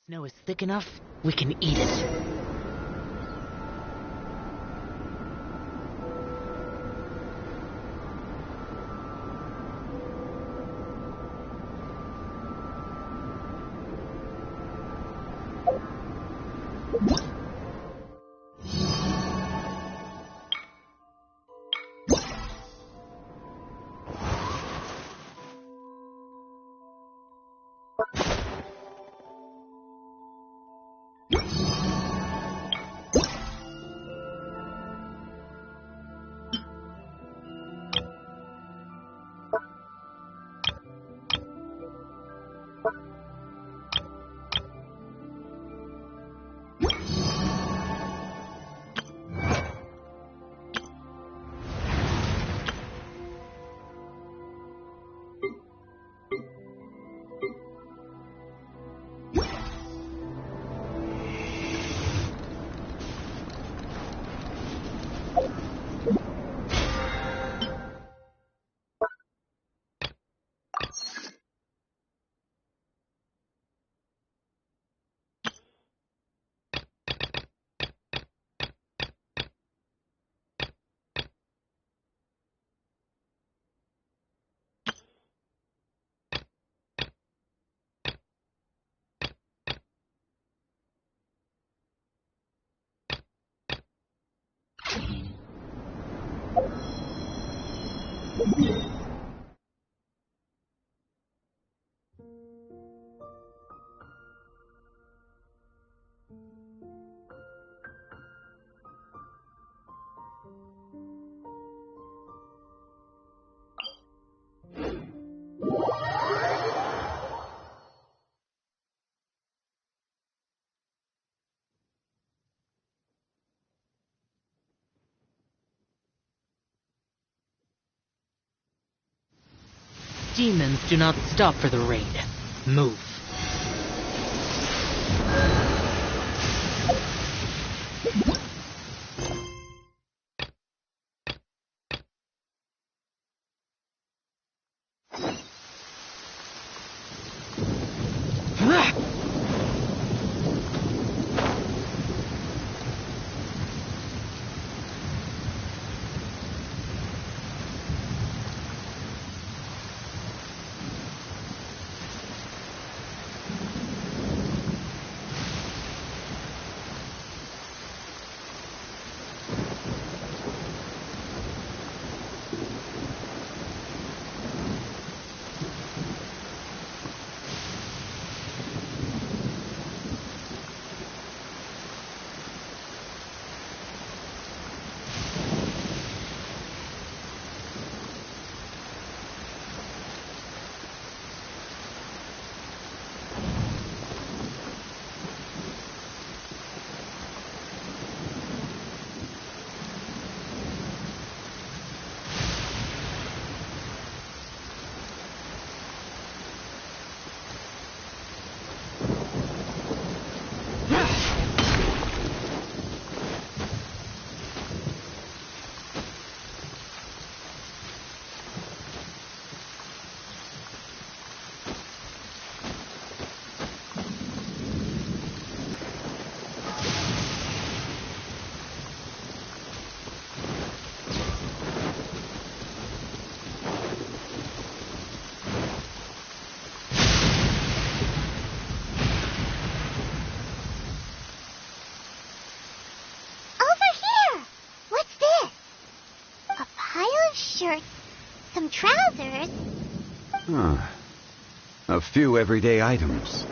Snow is thick enough, we can eat it. Demons do not stop for the raid. Move. Some trousers? A few everyday items.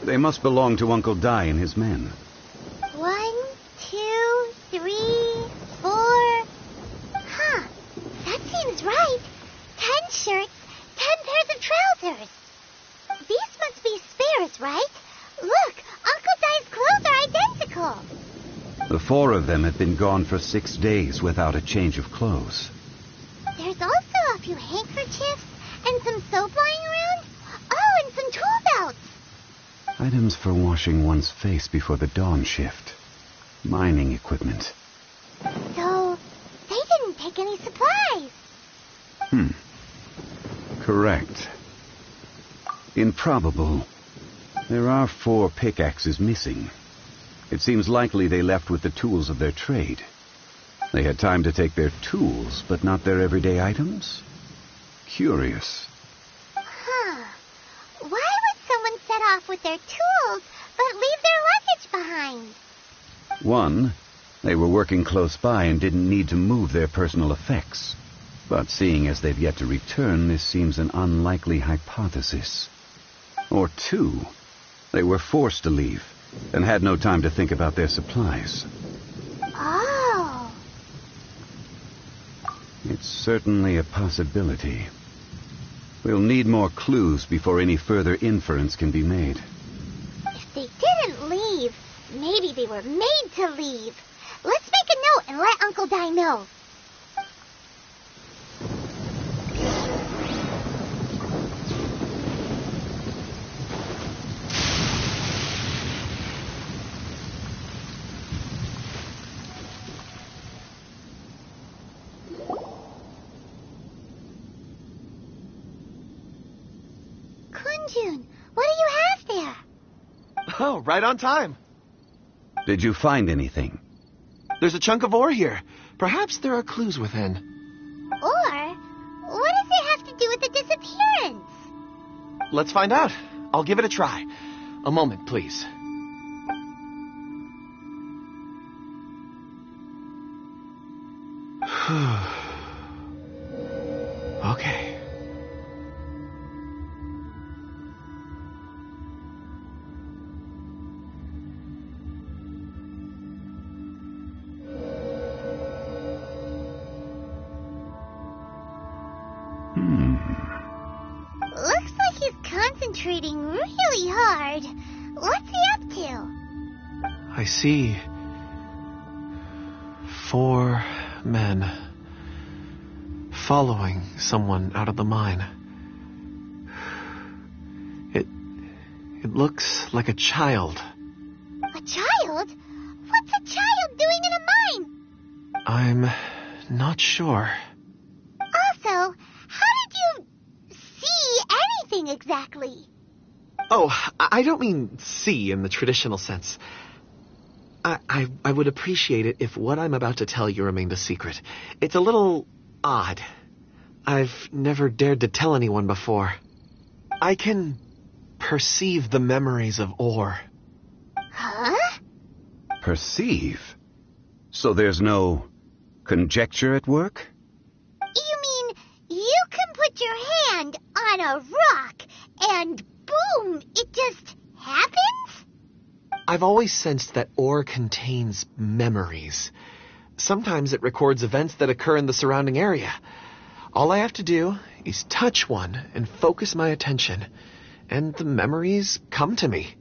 They must belong to Uncle Dai and his men. 1, 2, 3, 4. That seems right. 10 shirts, 10 pairs of trousers. These must be spares, right? Look, Uncle Dai's clothes are identical. The 4 of them have been gone for 6 days without a change of clothes. There's also a few handkerchiefs and some soap lying around. Oh, and some tool belts. Items for washing one's face before the dawn shift. Mining equipment. So, they didn't take any supplies. Correct. Improbable, There are 4 pickaxes missing. It seems likely they left with the tools of their trade. They had time to take their tools, but not their everyday items? Curious. Huh. Why would someone set off with their tools, but leave their luggage behind? 1, they were working close by and didn't need to move their personal effects. But seeing as they've yet to return, this seems an unlikely hypothesis. Or 2, they were forced to leave and had no time to think about their supplies. Oh. It's certainly a possibility. We'll need more clues before any further inference can be made. If they didn't leave, maybe they were made to leave. Let's make a note and let Uncle Dai know. Kunjun, what do you have there? Oh, right on time. Did you find anything? There's a chunk of ore here. Perhaps there are clues within. Or, what does it have to do with the disappearance? Let's find out. I'll give it a try. A moment, please. Okay. Looks like he's concentrating really hard. What's he up to? I see 4 men following someone out of the mine. It looks like a child. A child? What's a child doing in a mine? I'm not sure. Also, how did you see anything exactly? Oh, I don't mean see in the traditional sense. I would appreciate it if what I'm about to tell you remained a secret. It's a little odd. I've never dared to tell anyone before. I can perceive the memories of ore. Huh? Perceive? So there's no conjecture at work? You mean you can put your hand on a rock and boom, it just happens? I've always sensed that ore contains memories. Sometimes it records events that occur in the surrounding area. All I have to do is touch one and focus my attention, and the memories come to me.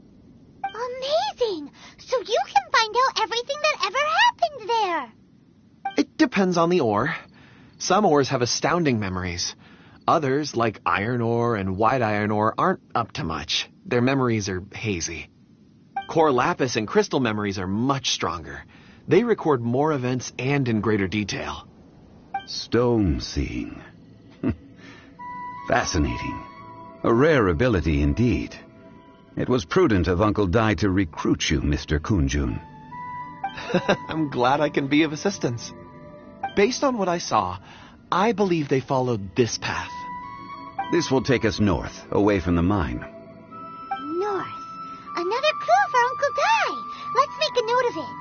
Amazing! So you can find out everything that ever happened there. It depends on the ore. Some ores have astounding memories. Others, like iron ore and white iron ore, aren't up to much. Their memories are hazy. Core lapis and crystal memories are much stronger. They record more events and in greater detail. Stone seeing. Fascinating. A rare ability indeed. It was prudent of Uncle Dai to recruit you, Mr. Kunjun. I'm glad I can be of assistance. Based on what I saw, I believe they followed this path. This will take us north, away from the mine. North. Another clue for Uncle Dai. Let's make a note of it.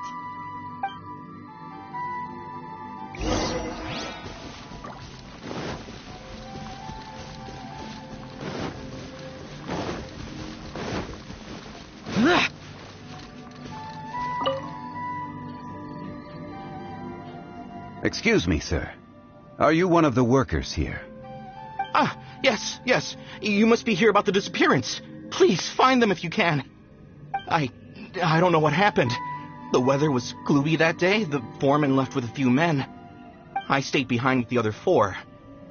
Excuse me, sir. Are you one of the workers here? Ah, yes. You must be here about the disappearance. Please, find them if you can. I don't know what happened. The weather was gloomy that day. The foreman left with a few men. I stayed behind with the other 4.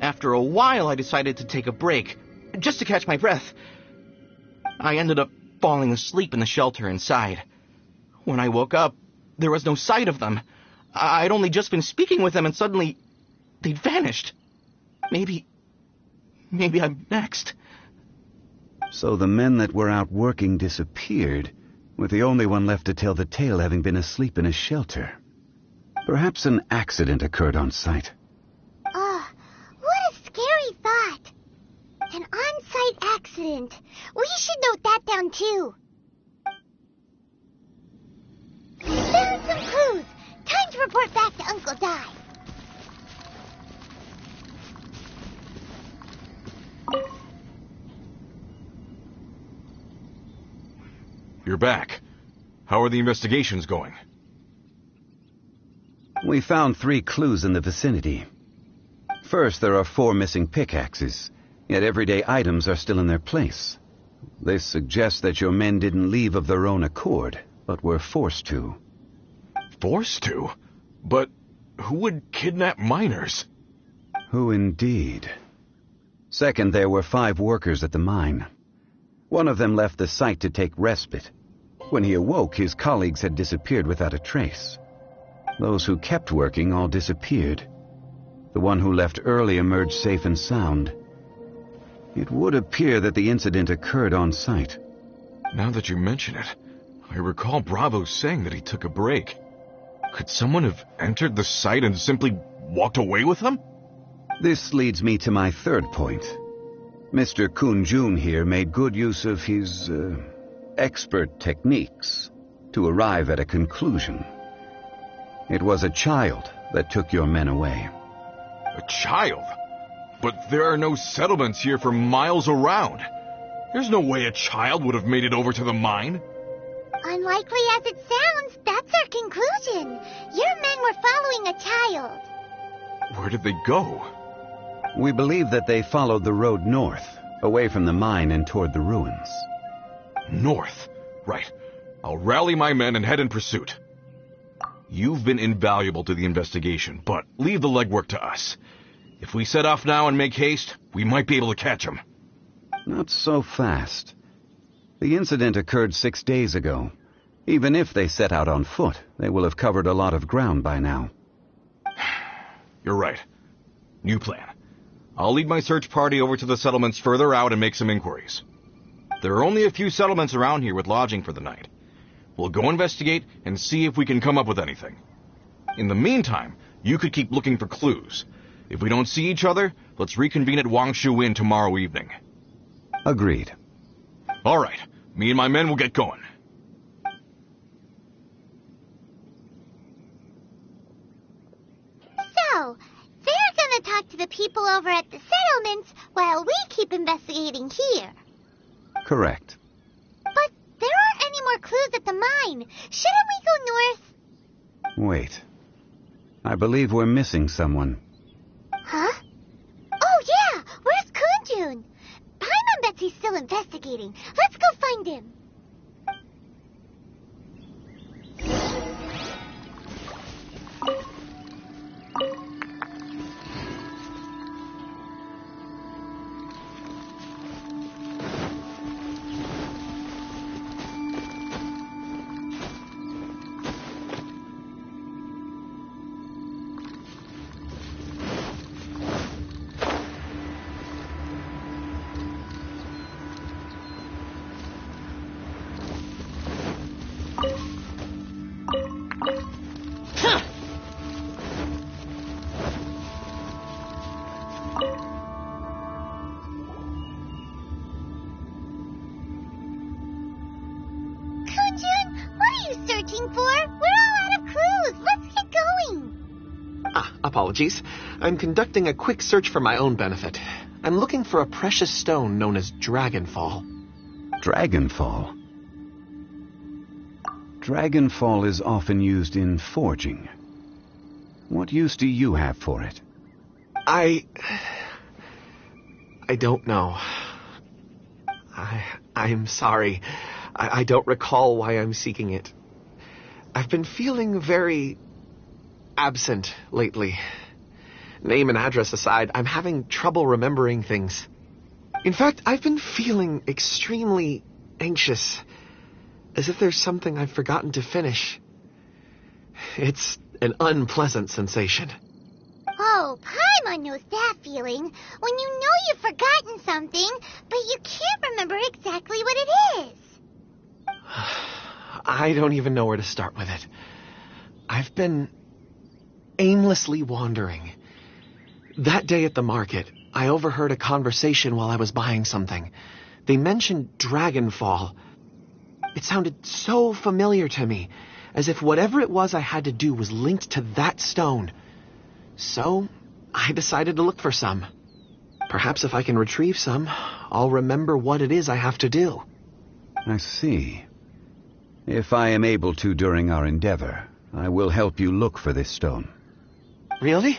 After a while, I decided to take a break, just to catch my breath. I ended up falling asleep in the shelter inside. When I woke up, there was no sight of them. I'd only just been speaking with them and suddenly they'd vanished. Maybe I'm next. So the men that were out working disappeared, with the only one left to tell the tale having been asleep in a shelter. Perhaps an accident occurred on site. What a scary thought. An on-site accident. We should note that down too. Found some clues. Time to report back to Uncle Di. You're back. How are the investigations going? We found 3 clues in the vicinity. First, there are 4 missing pickaxes, yet everyday items are still in their place. This suggests that your men didn't leave of their own accord, but were forced to. Forced to? But who would kidnap miners? Who indeed? Second, there were 5 workers at the mine. One of them left the site to take respite. When he awoke, his colleagues had disappeared without a trace. Those who kept working all disappeared. The one who left early emerged safe and sound. It would appear that the incident occurred on site. Now that you mention it, I recall Bravo saying that he took a break. Could someone have entered the site and simply walked away with him? This leads me to my third point. Mr. Kun-jun here made good use of his, expert techniques to arrive at a conclusion. It was a child that took your men away. A child? But there are no settlements here for miles around. There's no way a child would have made it over to the mine. Unlikely as it sounds, that's our conclusion. Your men were following a child. Where did they go? We believe that they followed the road north, away from the mine and toward the ruins. North? Right. I'll rally my men and head in pursuit. You've been invaluable to the investigation, but leave the legwork to us. If we set off now and make haste, we might be able to catch him. Not so fast. The incident occurred 6 days ago. Even if they set out on foot, they will have covered a lot of ground by now. You're right. New plan. I'll lead my search party over to the settlements further out and make some inquiries. There are only a few settlements around here with lodging for the night. We'll go investigate and see if we can come up with anything. In the meantime, you could keep looking for clues. If we don't see each other, let's reconvene at Wangshu Inn tomorrow evening. Agreed. All right. Me and my men will get going. So, they're gonna talk to the people over at the settlements while we keep investigating here. Correct. But there aren't any more clues at the mine. Shouldn't we go north? Wait. I believe we're missing someone. Huh? Oh yeah! Where's Kunjun? Paimon bets he's still investigating. Let's go find him. Apologies. I'm conducting a quick search for my own benefit. I'm looking for a precious stone known as Dragonfall. Dragonfall? Dragonfall is often used in forging. What use do you have for it? I don't know. I'm sorry. I don't recall why I'm seeking it. I've been feeling very absent lately. Name and address aside, I'm having trouble remembering things. In fact, I've been feeling extremely anxious, as if there's something I've forgotten to finish. It's an unpleasant sensation. Oh, Paimon! Everyone knows that feeling when you know you've forgotten something, but you can't remember exactly what it is. I don't even know where to start with it. I've been aimlessly wandering. That day at the market, I overheard a conversation while I was buying something. They mentioned Dragonfall. It sounded so familiar to me, as if whatever it was I had to do was linked to that stone. So, I decided to look for some. Perhaps if I can retrieve some, I'll remember what it is I have to do. I see. If I am able to during our endeavor, I will help you look for this stone. Really?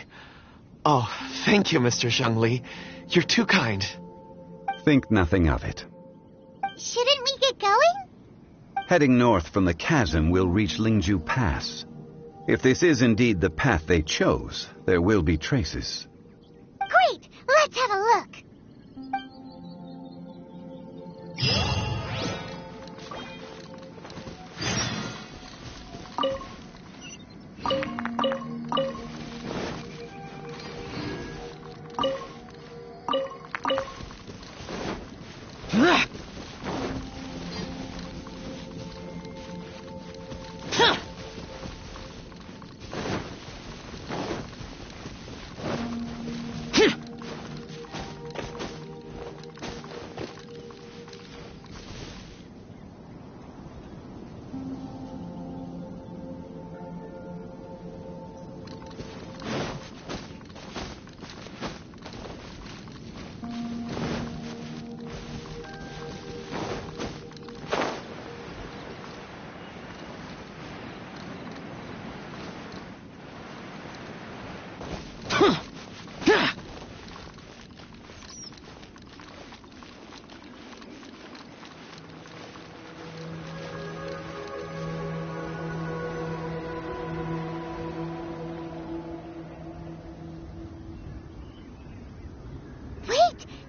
Oh, thank you, Mr. ZhongLi. You're too kind. Think nothing of it. Shouldn't we get going? Heading north from the chasm, we'll reach Lingju Pass. If this is indeed the path they chose, there will be traces. Great! Let's have a look.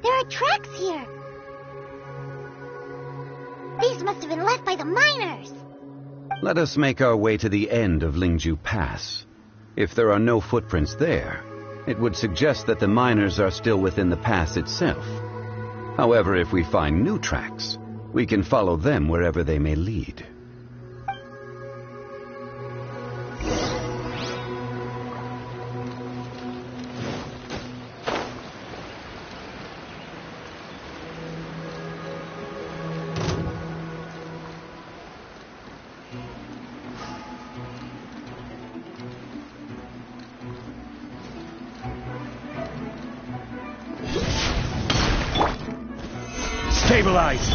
There are tracks here. These must have been left by the miners. Let us make our way to the end of Lingju Pass. If there are no footprints there, it would suggest that the miners are still within the pass itself. However, if we find new tracks, we can follow them wherever they may lead. Stabilize!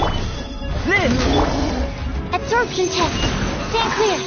Absorption test. Stand clear.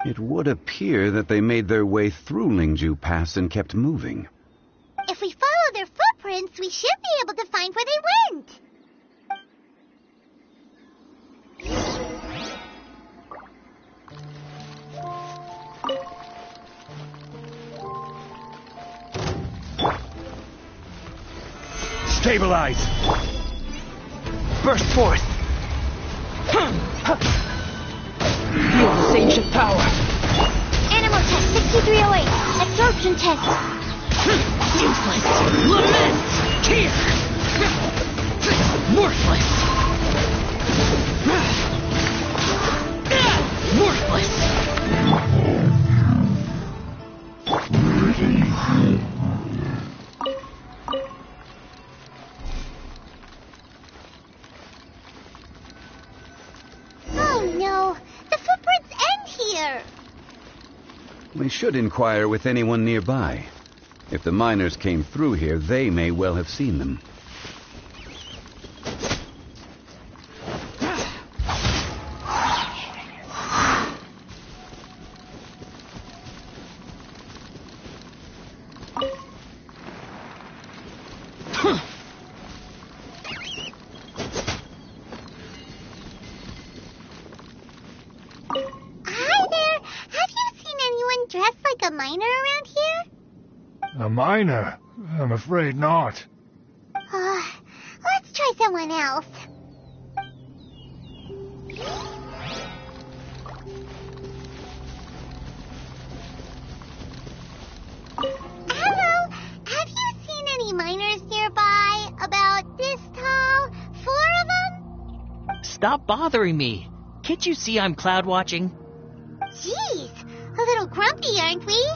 It would appear that they made their way through Lingju Pass and kept moving. If we follow their footprints, we should be able to find where they went. Stabilize! Burst forth! Feel this ancient power! Animal test 6308. Absorption test. Useless! Lament! Tear! Worthless! Worthless! Oh no, the footprints end here. We should inquire with anyone nearby. If the miners came through here, they may well have seen them. Hi there! Have you seen anyone dressed like a miner around here? A miner? I'm afraid not. Let's try someone else. Hello, have you seen any miners nearby? About this tall? 4 of them? Stop bothering me. Can't you see I'm cloud watching? Jeez, a little grumpy, aren't we?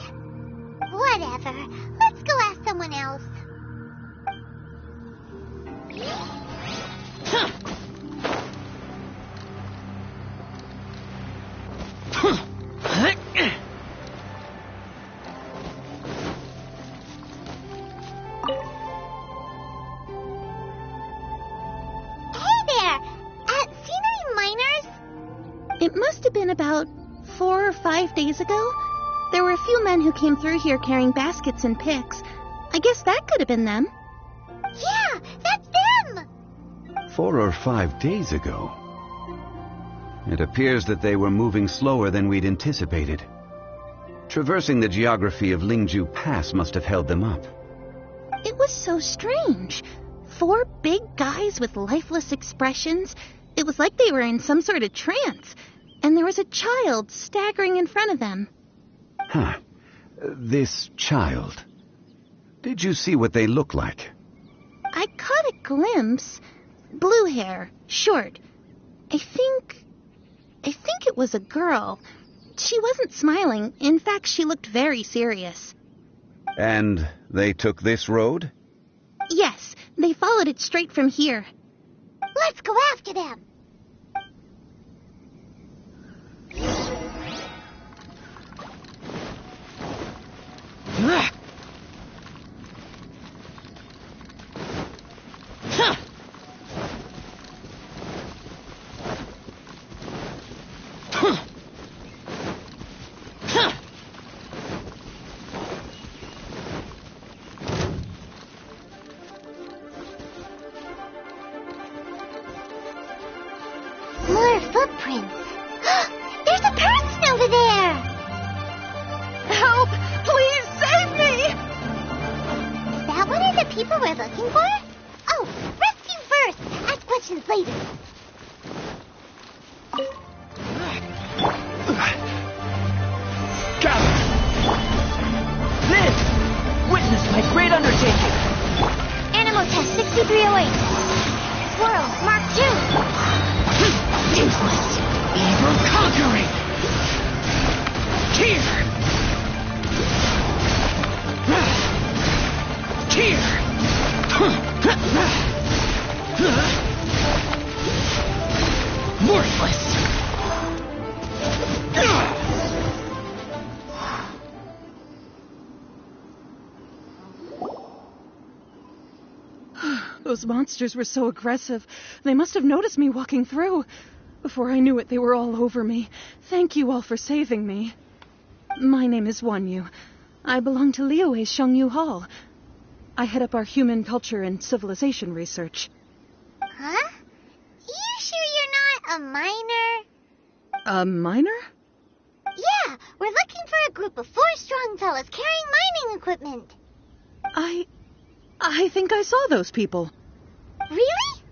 Whatever. Let's go ask someone else. Hey there! Seen any miners? It must have been about 4 or 5 days ago. There were a few men who came through here carrying baskets and picks. I guess that could have been them. Yeah, that's them! 4 or 5 days ago. It appears that they were moving slower than we'd anticipated. Traversing the geography of Lingju Pass must have held them up. It was so strange. 4 big guys with lifeless expressions. It was like they were in some sort of trance. And there was a child staggering in front of them. Huh. This child. Did you see what they look like? I caught a glimpse. Blue hair, short. I think it was a girl. She wasn't smiling. In fact, she looked very serious. And they took this road? Yes, they followed it straight from here. Let's go after them! More footprints. There's a person over there! Help! Please save me! Is that one of the people we're looking for? Oh, rescue first! Ask questions later. Gather! Liz! Witness my great undertaking! Animal test 6308. Squirrel, Mark 2. Toothless, evil conquering. Here. Here. Worthless. Those monsters were so aggressive. They must have noticed me walking through. Before I knew it, they were all over me. Thank you all for saving me. My name is Wanyu. I belong to Liyue's Shengyu Hall. I head up our human culture and civilization research. Huh? You sure you're not a miner? A miner? Yeah, we're looking for a group of 4 strong fellas carrying mining equipment. I think I saw those people. Really?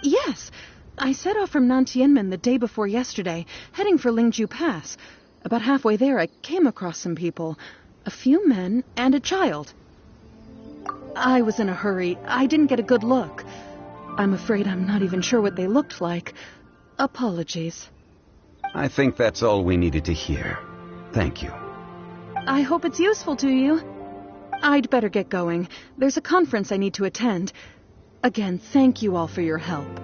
Yes. I set off from Nantianmen the day before yesterday, heading for Lingju Pass. About halfway there, I came across some people. A few men and a child. I was in a hurry. I didn't get a good look. I'm afraid I'm not even sure what they looked like. Apologies. I think that's all we needed to hear. Thank you. I hope it's useful to you. I'd better get going. There's a conference I need to attend. Again, thank you all for your help.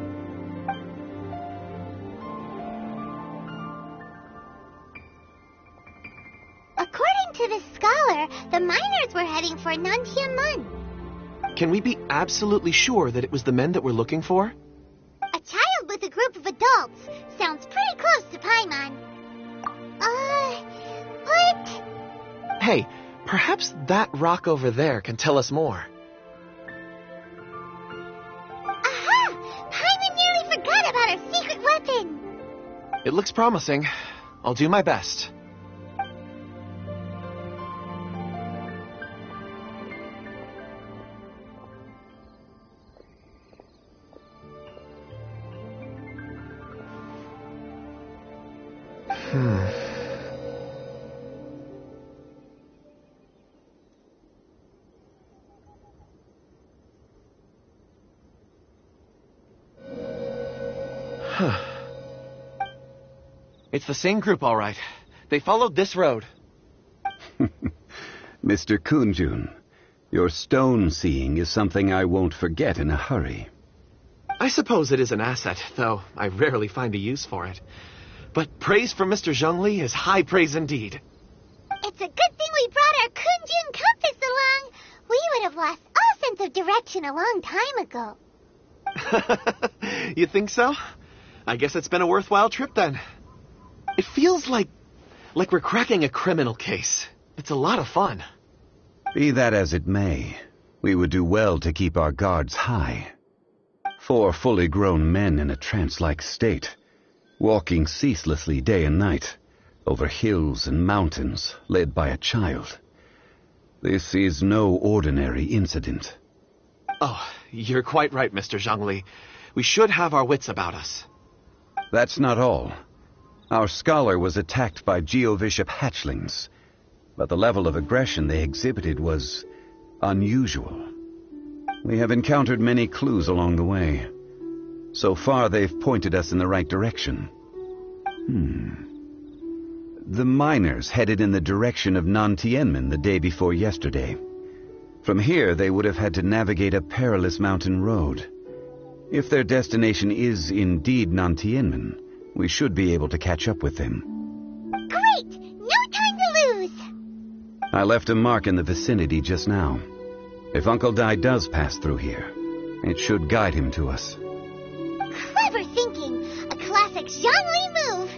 According to this scholar, the miners were heading for Nantianmen. Can we be absolutely sure that it was the men that we're looking for? A child with a group of adults sounds pretty close to Paimon. But... Hey, perhaps that rock over there can tell us more. Aha! Paimon nearly forgot about her secret weapon. It looks promising. I'll do my best. It's the same group, all right. They followed this road. Mr. Kunjun, your stone seeing is something I won't forget in a hurry. I suppose it is an asset, though I rarely find a use for it. But praise from Mr. ZhongLi is high praise indeed. It's a good thing we brought our Kunjun compass along. We would have lost all sense of direction a long time ago. You think so? I guess it's been a worthwhile trip then. It feels like we're cracking a criminal case. It's a lot of fun. Be that as it may, we would do well to keep our guards high. 4 fully grown men in a trance-like state, walking ceaselessly day and night, over hills and mountains, led by a child. This is no ordinary incident. Oh, you're quite right, Mr. ZhongLi. We should have our wits about us. That's not all. Our scholar was attacked by Geovishap hatchlings, but the level of aggression they exhibited was unusual. We have encountered many clues along the way. So far, they've pointed us in the right direction. The miners headed in the direction of Nantianmen the day before yesterday. From here, they would have had to navigate a perilous mountain road. If their destination is indeed Nantianmen, we should be able to catch up with them. Great! No time to lose! I left a mark in the vicinity just now. If Uncle Dai does pass through here, it should guide him to us. Clever thinking! A classic ZhongLi move!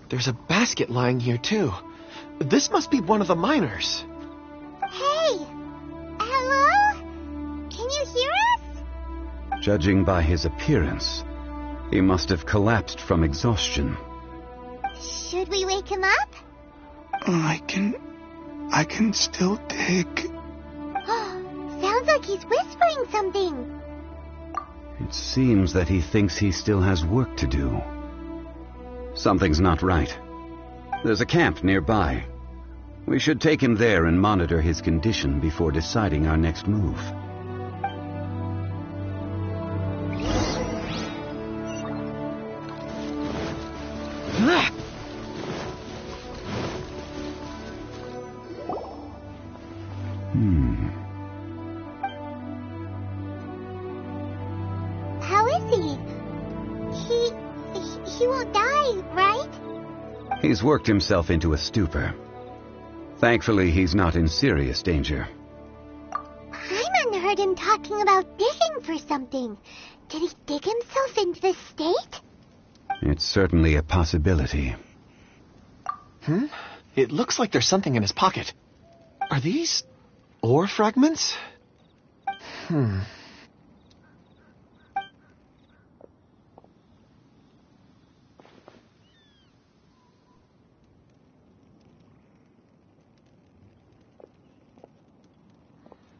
There's a basket lying here, too. This must be one of the miners. Hey! Hello? Can you hear us? Judging by his appearance, he must have collapsed from exhaustion. Should we wake him up? I can still dig. Sounds like he's whispering something. It seems that he thinks he still has work to do. Something's not right. There's a camp nearby. We should take him there and monitor his condition before deciding our next move. He's worked himself into a stupor. Thankfully, he's not in serious danger. Paimon heard him talking about digging for something. Did he dig himself into the state? It's certainly a possibility. It looks like there's something in his pocket. Are these ore fragments?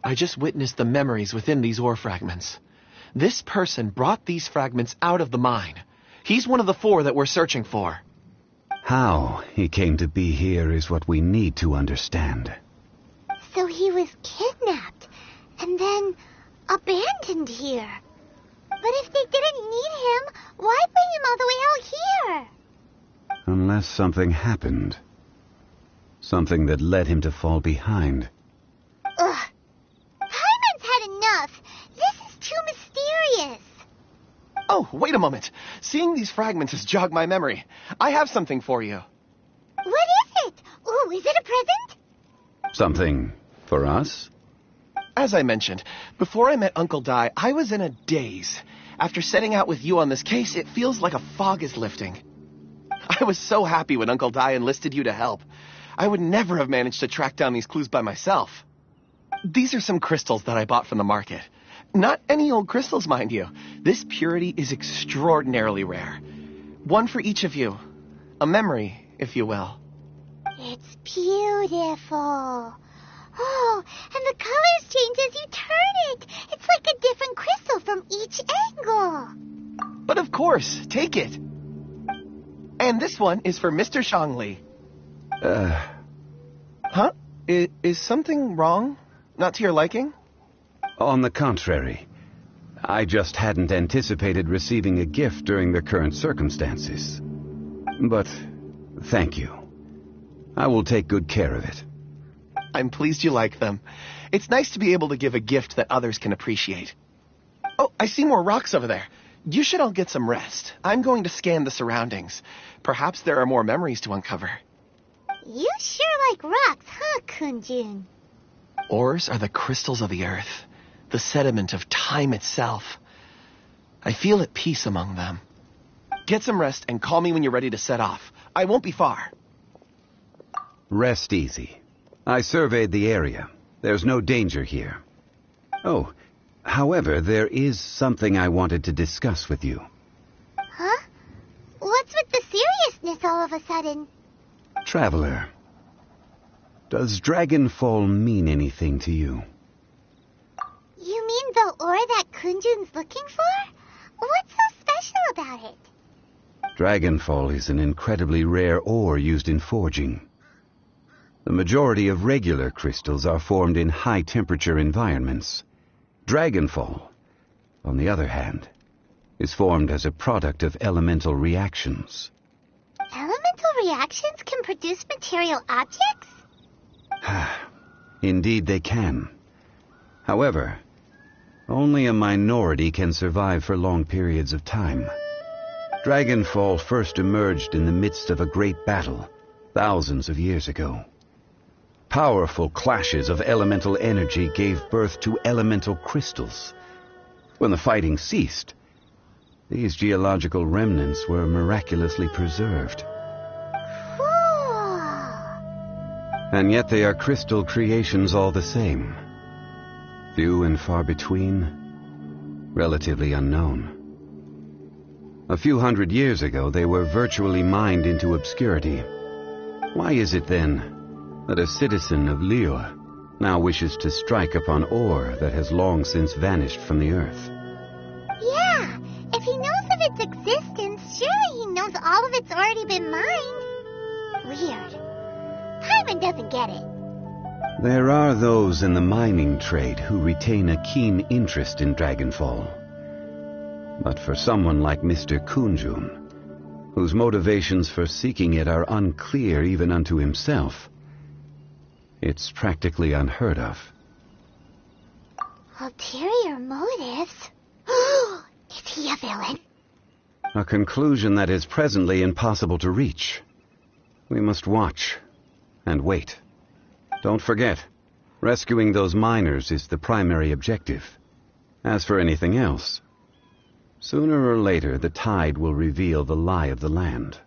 I just witnessed the memories within these ore fragments. This person brought these fragments out of the mine. He's one of the 4 that we're searching for. How he came to be here is what we need to understand. So he was kidnapped and then abandoned here. But if they didn't need him, why bring him all the way out here? Unless something happened. Something that led him to fall behind. Ugh. Paimon's had enough. This is too mysterious. Oh, wait a moment. Seeing these fragments has jogged my memory. I have something for you. What is it? Ooh, is it a present? Something for us? As I mentioned, before I met Uncle Dai, I was in a daze. After setting out with you on this case, it feels like a fog is lifting. I was so happy when Uncle Dai enlisted you to help. I would never have managed to track down these clues by myself. These are some crystals that I bought from the market. Not any old crystals, mind you. This purity is extraordinarily rare. One for each of you. A memory, if you will. It's beautiful. Oh, and the colors change as you turn it. It's like a different crystal from each angle. But of course, take it. And this one is for Mr. ZhongLi. Huh? Is something wrong? Not to your liking? On the contrary, I just hadn't anticipated receiving a gift during the current circumstances. But thank you. I will take good care of it. I'm pleased you like them. It's nice to be able to give a gift that others can appreciate. Oh, I see more rocks over there. You should all get some rest. I'm going to scan the surroundings. Perhaps there are more memories to uncover. You sure like rocks, huh, Kunjun? Ores are the crystals of the earth, the sediment of time itself. I feel at peace among them. Get some rest and call me when you're ready to set off. I won't be far. Rest easy. I surveyed the area. There's no danger here. Oh, however, there is something I wanted to discuss with you. Huh? What's with the seriousness all of a sudden? Traveler, does Dragonfall mean anything to you? You mean the ore that Kunjun's looking for? What's so special about it? Dragonfall is an incredibly rare ore used in forging. The majority of regular crystals are formed in high-temperature environments. Dragonfall, on the other hand, is formed as a product of elemental reactions. Elemental reactions can produce material objects? Indeed they can. However, only a minority can survive for long periods of time. Dragonfall first emerged in the midst of a great battle, thousands of years ago. Powerful clashes of elemental energy gave birth to elemental crystals. When the fighting ceased, these geological remnants were miraculously preserved. Cool. And yet they are crystal creations all the same. Few and far between, relatively unknown. A few hundred years ago, they were virtually mined into obscurity. Why is it then that a citizen of Liyue now wishes to strike upon ore that has long since vanished from the earth? Yeah, if he knows of its existence, surely he knows all of it's already been mined. Weird. Paimon doesn't get it. There are those in the mining trade who retain a keen interest in Dragonfall. But for someone like Mr. Kunjun, whose motivations for seeking it are unclear even unto himself, it's practically unheard of. Ulterior motives? Is he a villain? A conclusion that is presently impossible to reach. We must watch and wait. Don't forget, rescuing those miners is the primary objective. As for anything else, sooner or later the tide will reveal the lie of the land.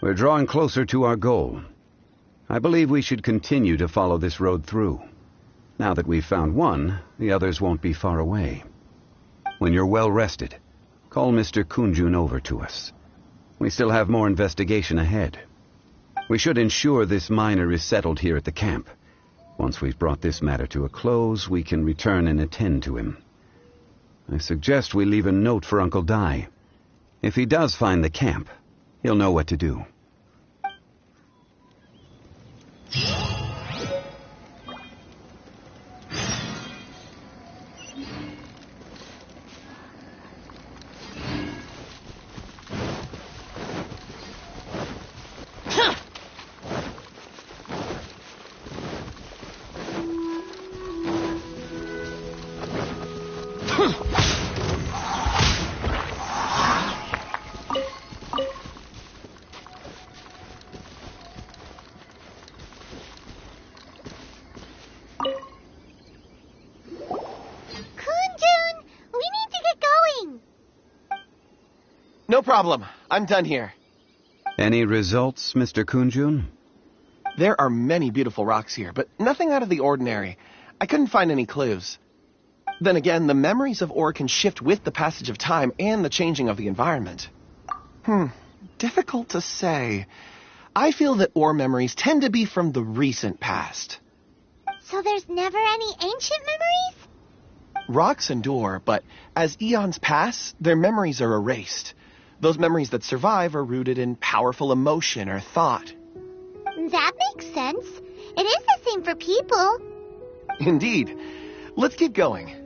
We're drawing closer to our goal. I believe we should continue to follow this road through. Now that we've found one, the others won't be far away. When you're well rested, call Mr. Kunjun over to us. We still have more investigation ahead. We should ensure this miner is settled here at the camp. Once we've brought this matter to a close, we can return and attend to him. I suggest we leave a note for Uncle Dai. If he does find the camp, he'll know what to do. No problem. I'm done here. Any results, Mr. Kunjun? There are many beautiful rocks here, but nothing out of the ordinary. I couldn't find any clues. Then again, the memories of ore can shift with the passage of time and the changing of the environment. Difficult to say. I feel that ore memories tend to be from the recent past. So there's never any ancient memories? Rocks endure, but as eons pass, their memories are erased. Those memories that survive are rooted in powerful emotion or thought. That makes sense. It is the same for people. Indeed. Let's get going.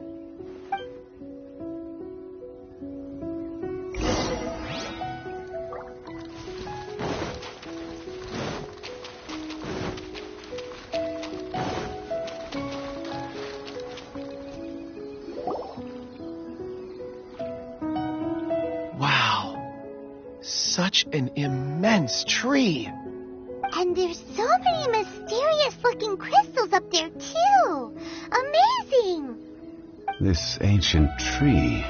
Such an immense tree. And there's so many mysterious-looking crystals up there, too. Amazing! This ancient tree.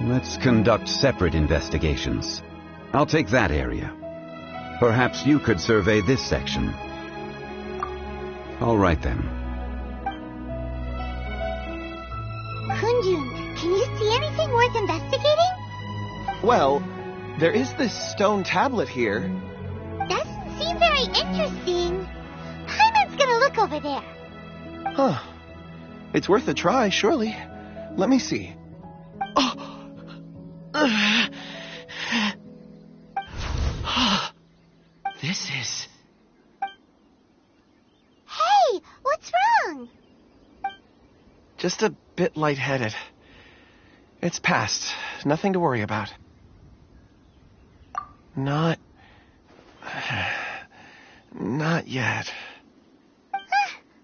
Let's conduct separate investigations. I'll take that area. Perhaps you could survey this section. All right, then. Kunjun, can you see anything worth investigating? Well, there is this stone tablet here. Doesn't seem very interesting. Paimon's gonna look over there. Huh. It's worth a try, surely. Let me see. Oh! This is... Hey, what's wrong? Just a bit lightheaded. It's past. Nothing to worry about. Not yet.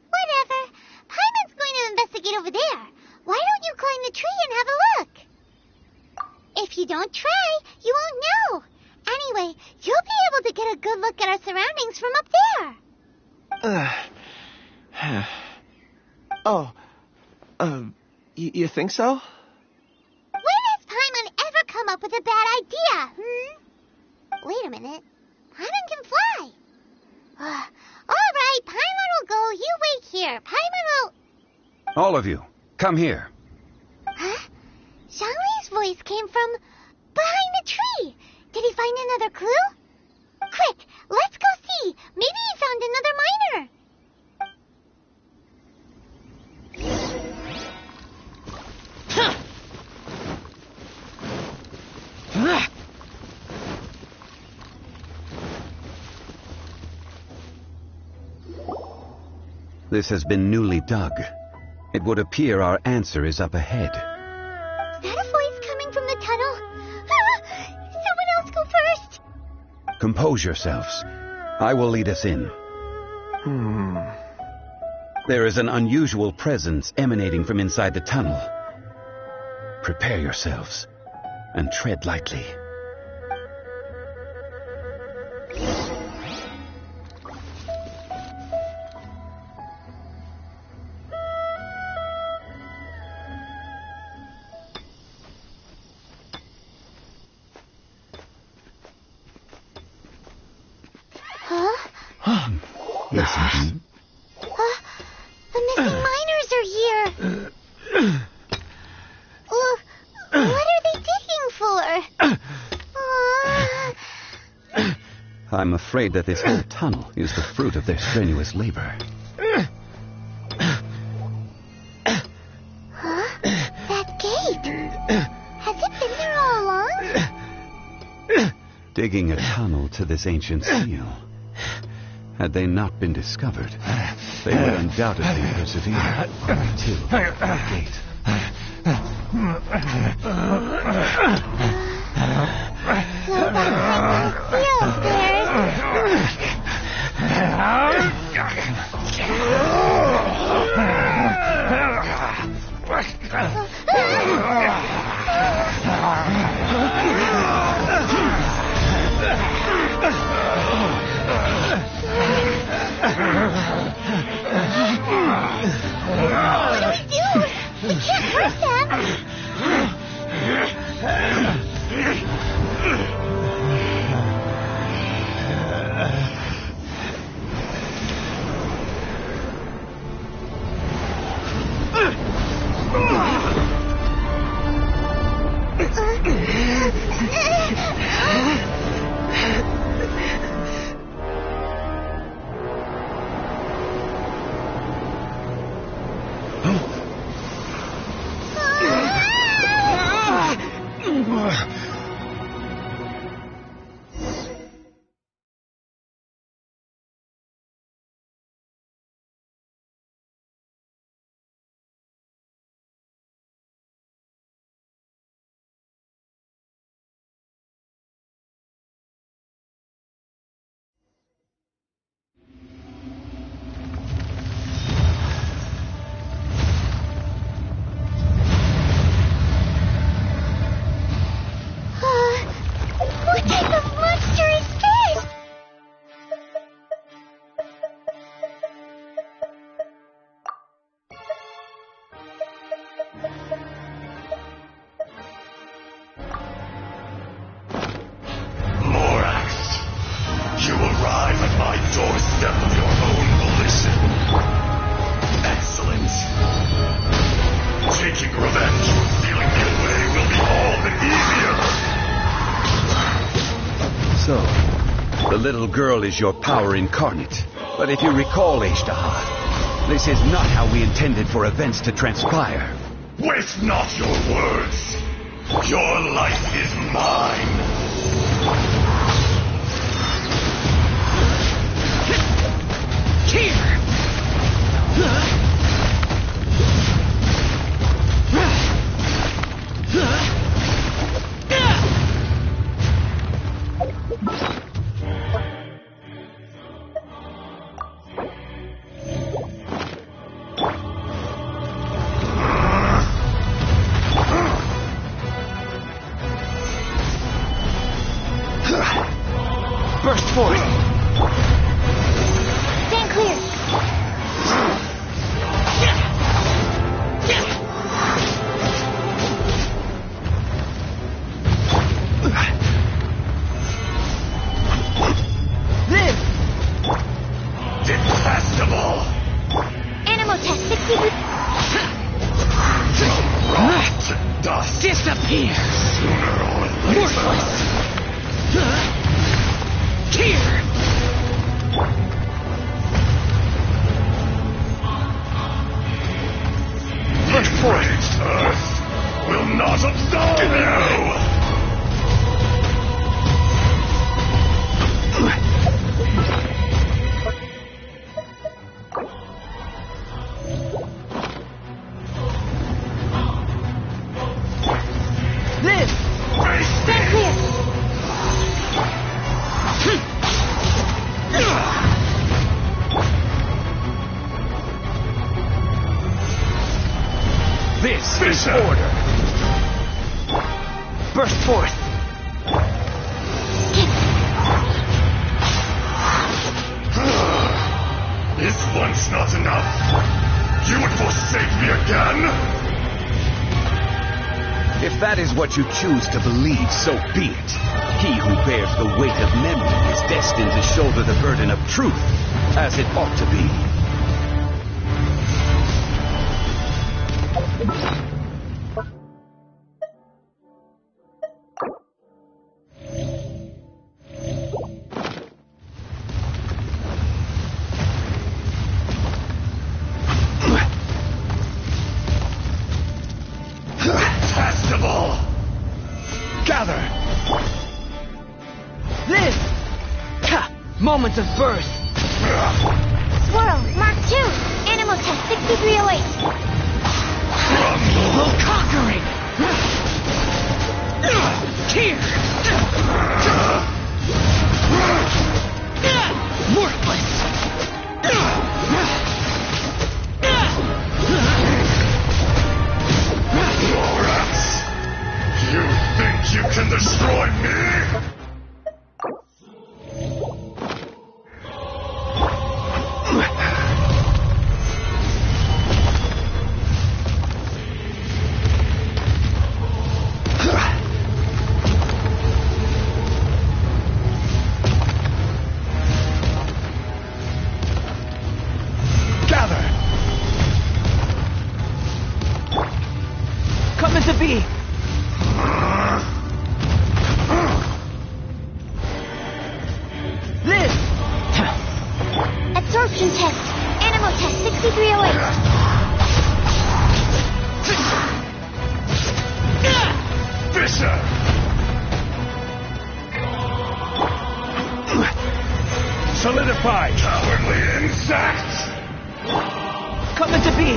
Whatever. Paimon's going to investigate over there. Why don't you climb the tree and have a look? If you don't try, you won't know. Anyway, you'll be able to get a good look at our surroundings from up there. You think so? When has Paimon ever come up with a bad idea, Wait a minute. Paimon can fly. All right, Paimon will go. You wait here. Paimon will... All of you, come here. Huh? ZhongLi's voice came from behind the tree. Did he find another clue? Quick, let's go see. Maybe he found another miner. This has been newly dug. It would appear our answer is up ahead. Is that a voice coming from the tunnel? Someone else go first. Compose yourselves. I will lead us in. There is an unusual presence emanating from inside the tunnel. Prepare yourselves and tread lightly. Huh? Listen. The missing miners are here. What are they digging for? I'm afraid that this whole tunnel is the fruit of their strenuous labor. Huh? That gate. Has it been there all along? Digging a tunnel to this ancient seal. Had they not been discovered, they would undoubtedly persevere until the gate. Slow down, seal What do we do? We can't hurt them. What type of monster is this? Lorax, you arrive at my doorstep of your own volition. Excellent. Taking revenge, stealing me away will be all the easier. So, the little girl is your power incarnate. But if you recall, Ashtahar, this is not how we intended for events to transpire. Waste not your words. Your life is mine. Here! Burst forth! Stand clear. Detestable! Animal test 60. Rot to dust. Disappear! Sooner or later. Worthless! Here! Burst forth. Earth will not absolve you! Stand clear. This is order. Burst forth. Is once not enough? You would forsake me again? If that is what you choose to believe, so be it. He who bears the weight of memory is destined to shoulder the burden of truth, as it ought to be. Detestable! Gather! Liz! Ha! Moments of birth! Swirl, Mark 2. Animal test 6308. Evil conquering! Here! Worthless! Lorax! You think you can destroy me? Gather! Coming to be! Liz! Absorption test. Animal test 6308. Fisher! Solidify! Cowardly insect! Coming to be!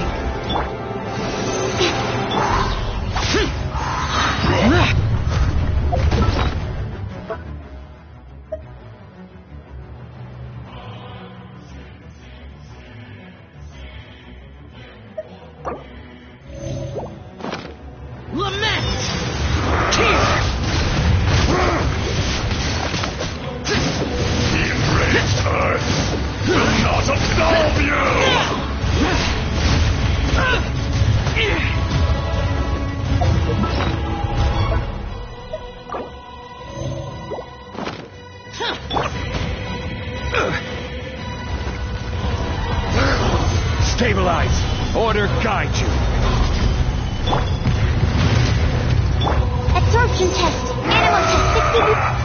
Lament! Here! The enraged earth will not absolve you! Stabilize! Order guide you! Absorption test. Animal test 63...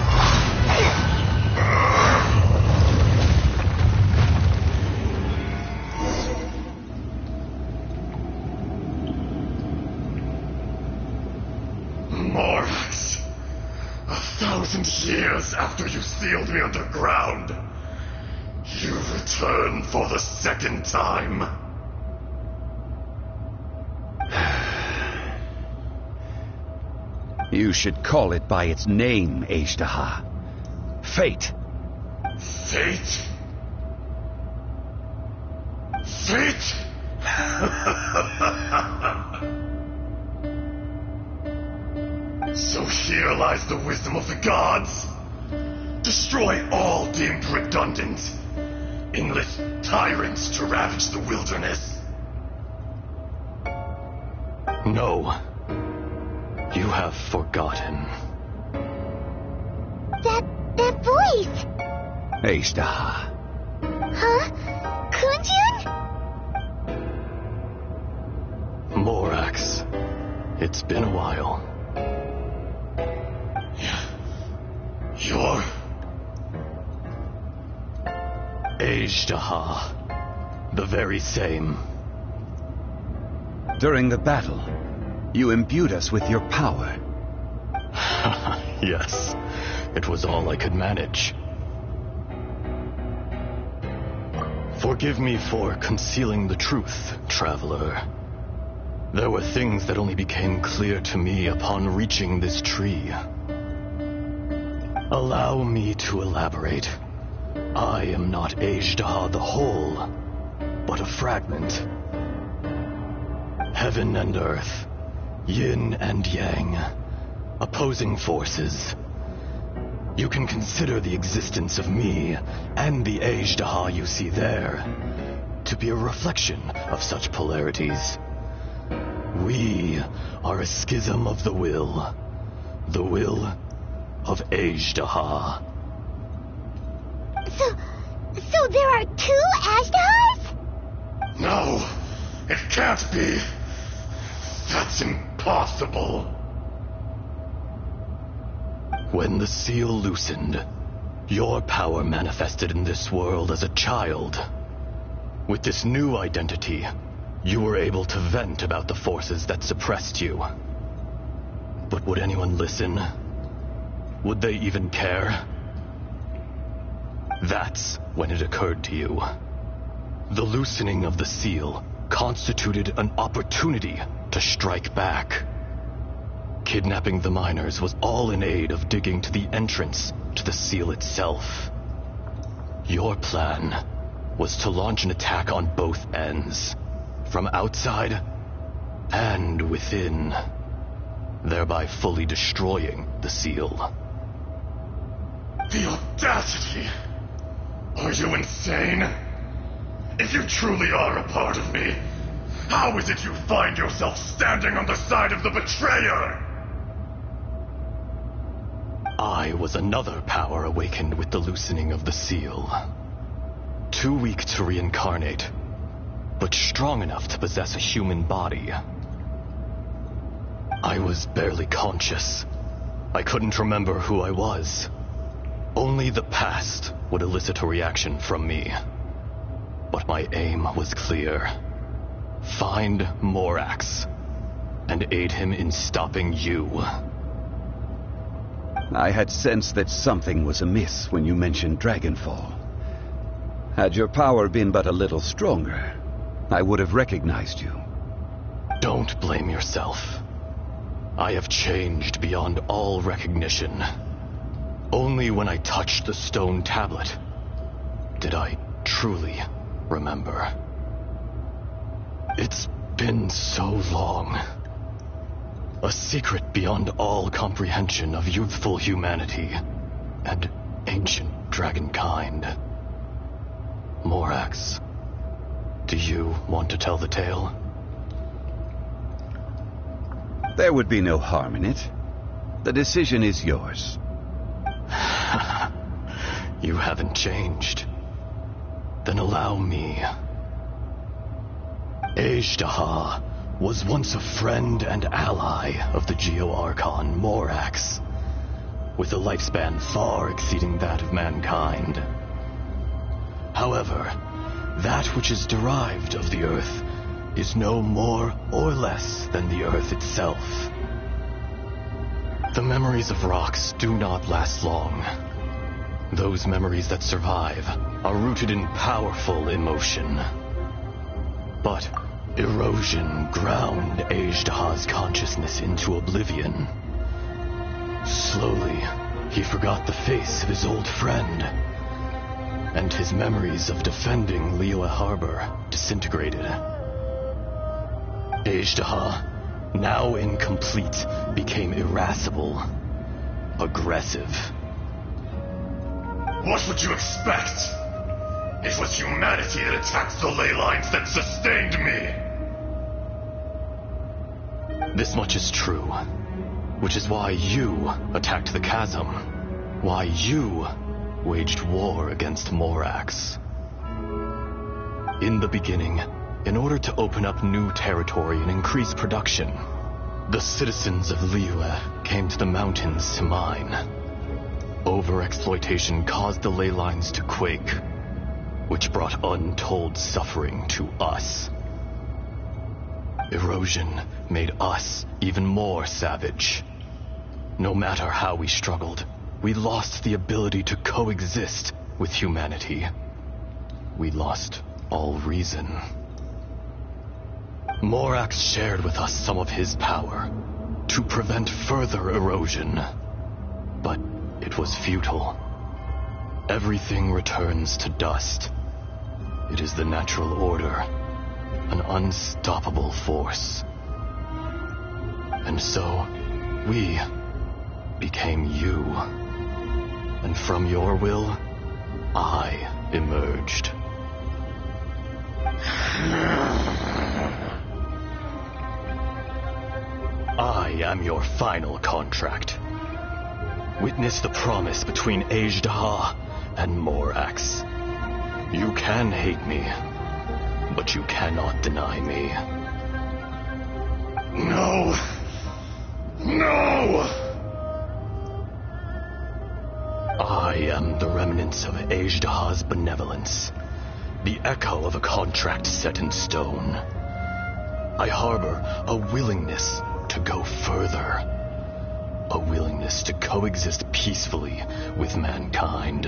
Morax! 1,000 years after you sealed me underground, you return for the second time. You should call it by its name, Azhdaha. Fate. Fate? Fate? So here lies the wisdom of the gods. Destroy all deemed redundant. Enlist tyrants to ravage the wilderness. No. You have forgotten. That voice! Azhdaha. Huh? Kunjun? Morax. It's been a while. You're... Azhdaha. The very same. During the battle, you imbued us with your power. Yes. It was all I could manage. Forgive me for concealing the truth, traveler. There were things that only became clear to me upon reaching this tree. Allow me to elaborate. I am not Azhdaha the whole, but a fragment. Heaven and earth, yin and yang, opposing forces. You can consider the existence of me and the Azhdaha you see there to be a reflection of such polarities. We are a schism of the will of Azhdaha. So there are 2 Azhdahas? No, it can't be. That's impossible. When the seal loosened, your power manifested in this world as a child. With this new identity, you were able to vent about the forces that suppressed you. But would anyone listen? Would they even care? That's when it occurred to you. The loosening of the seal constituted an opportunity to strike back. Kidnapping the miners was all in aid of digging to the entrance to the seal itself. Your plan was to launch an attack on both ends, from outside and within, thereby fully destroying the seal. The audacity! Are you insane? If you truly are a part of me, how is it you find yourself standing on the side of the betrayer? I was another power awakened with the loosening of the seal. Too weak to reincarnate, but strong enough to possess a human body. I was barely conscious. I couldn't remember who I was. Only the past would elicit a reaction from me. But my aim was clear. Find Morax and aid him in stopping you. I had sensed that something was amiss when you mentioned Dragonfall. Had your power been but a little stronger, I would have recognized you. Don't blame yourself. I have changed beyond all recognition. Only when I touched the stone tablet did I truly remember. It's been so long. A secret beyond all comprehension of youthful humanity and ancient dragonkind. Morax, do you want to tell the tale? There would be no harm in it. The decision is yours. You haven't changed. Then allow me. Azhdaha was once a friend and ally of the Geo-Archon Morax, with a lifespan far exceeding that of mankind. However, that which is derived of the Earth is no more or less than the Earth itself. The memories of rocks do not last long. Those memories that survive are rooted in powerful emotion. But erosion ground Azhdaha's consciousness into oblivion. Slowly, he forgot the face of his old friend, and his memories of defending Liyue Harbor disintegrated. Azhdaha, now incomplete, became irascible, aggressive. What would you expect? It was humanity that attacked the ley lines that sustained me. This much is true, which is why you attacked the chasm, why you waged war against Morax. In the beginning, in order to open up new territory and increase production, the citizens of Liyue came to the mountains to mine. Overexploitation caused the ley lines to quake, which brought untold suffering to us. Erosion made us even more savage. No matter how we struggled, we lost the ability to coexist with humanity. We lost all reason. Morax shared with us some of his power to prevent further erosion, but it was futile. Everything returns to dust. It is the natural order, an unstoppable force. And so, we became you. And from your will, I emerged. I am your final contract. Witness the promise between Azhdaha and Morax. You can hate me, but you cannot deny me. No! No! I am the remnants of Azhdaha's benevolence, the echo of a contract set in stone. I harbor a willingness to go further, a willingness to coexist peacefully with mankind.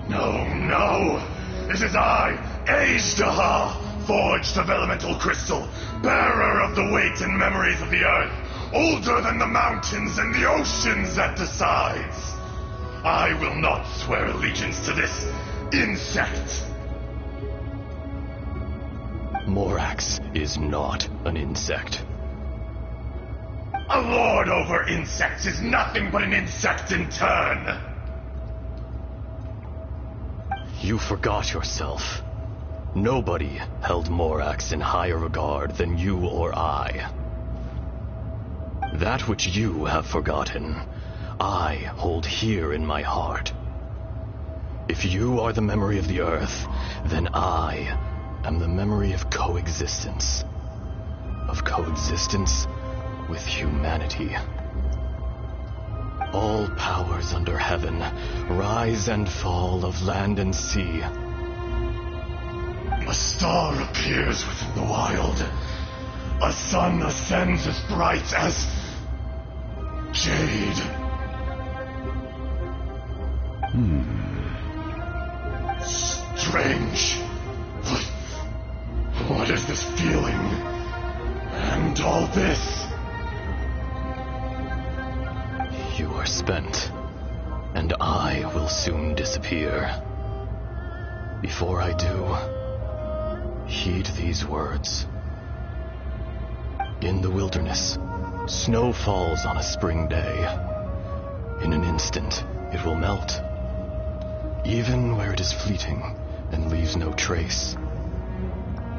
No, no! It is I, Azhdaha, forged of elemental crystal, bearer of the weight and memories of the earth, older than the mountains and the oceans that decides. I will not swear allegiance to this insect. Morax is not an insect. A lord over insects is nothing but an insect in turn. You forgot yourself. Nobody held Morax in higher regard than you or I. That which you have forgotten, I hold here in my heart. If you are the memory of the earth, then I am the memory of coexistence. Of coexistence with humanity. All powers under heaven, rise and fall of land and sea. A star appears within the wild. A sun ascends as bright as jade. Strange. What is this feeling? And all this? You are spent, and I will soon disappear. Before I do, heed these words. In the wilderness, snow falls on a spring day. In an instant, it will melt. Even where it is fleeting and leaves no trace.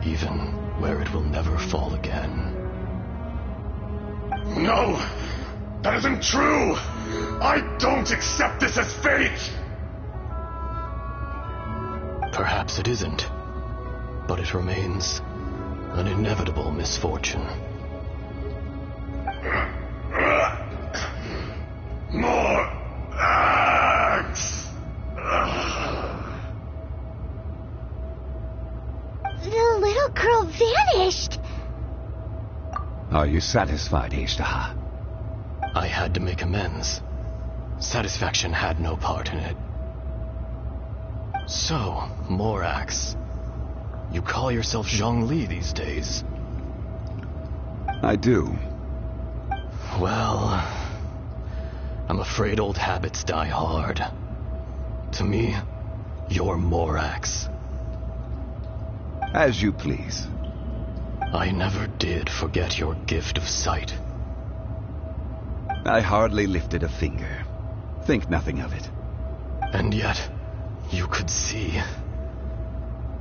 Even where it will never fall again. No! That isn't true! I don't accept this as fate! Perhaps it isn't, but it remains an inevitable misfortune. More axe! The little girl vanished! Are you satisfied, Azhdaha? I had to make amends. Satisfaction had no part in it. So, Morax, you call yourself ZhongLi these days? I do. Well, I'm afraid old habits die hard. To me, you're Morax. As you please. I never did forget your gift of sight. I hardly lifted a finger. Think nothing of it. And yet, you could see.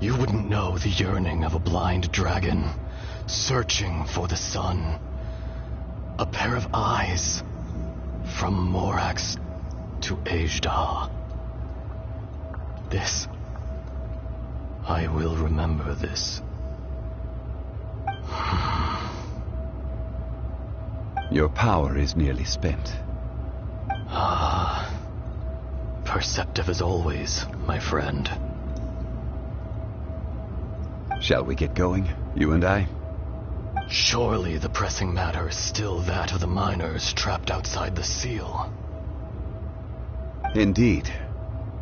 You wouldn't know the yearning of a blind dragon, searching for the sun. A pair of eyes, from Morax to Azhdaha. This, I will remember this. Your power is nearly spent. Ah, perceptive as always, my friend. Shall we get going, you and I? Surely the pressing matter is still that of the miners trapped outside the seal. Indeed.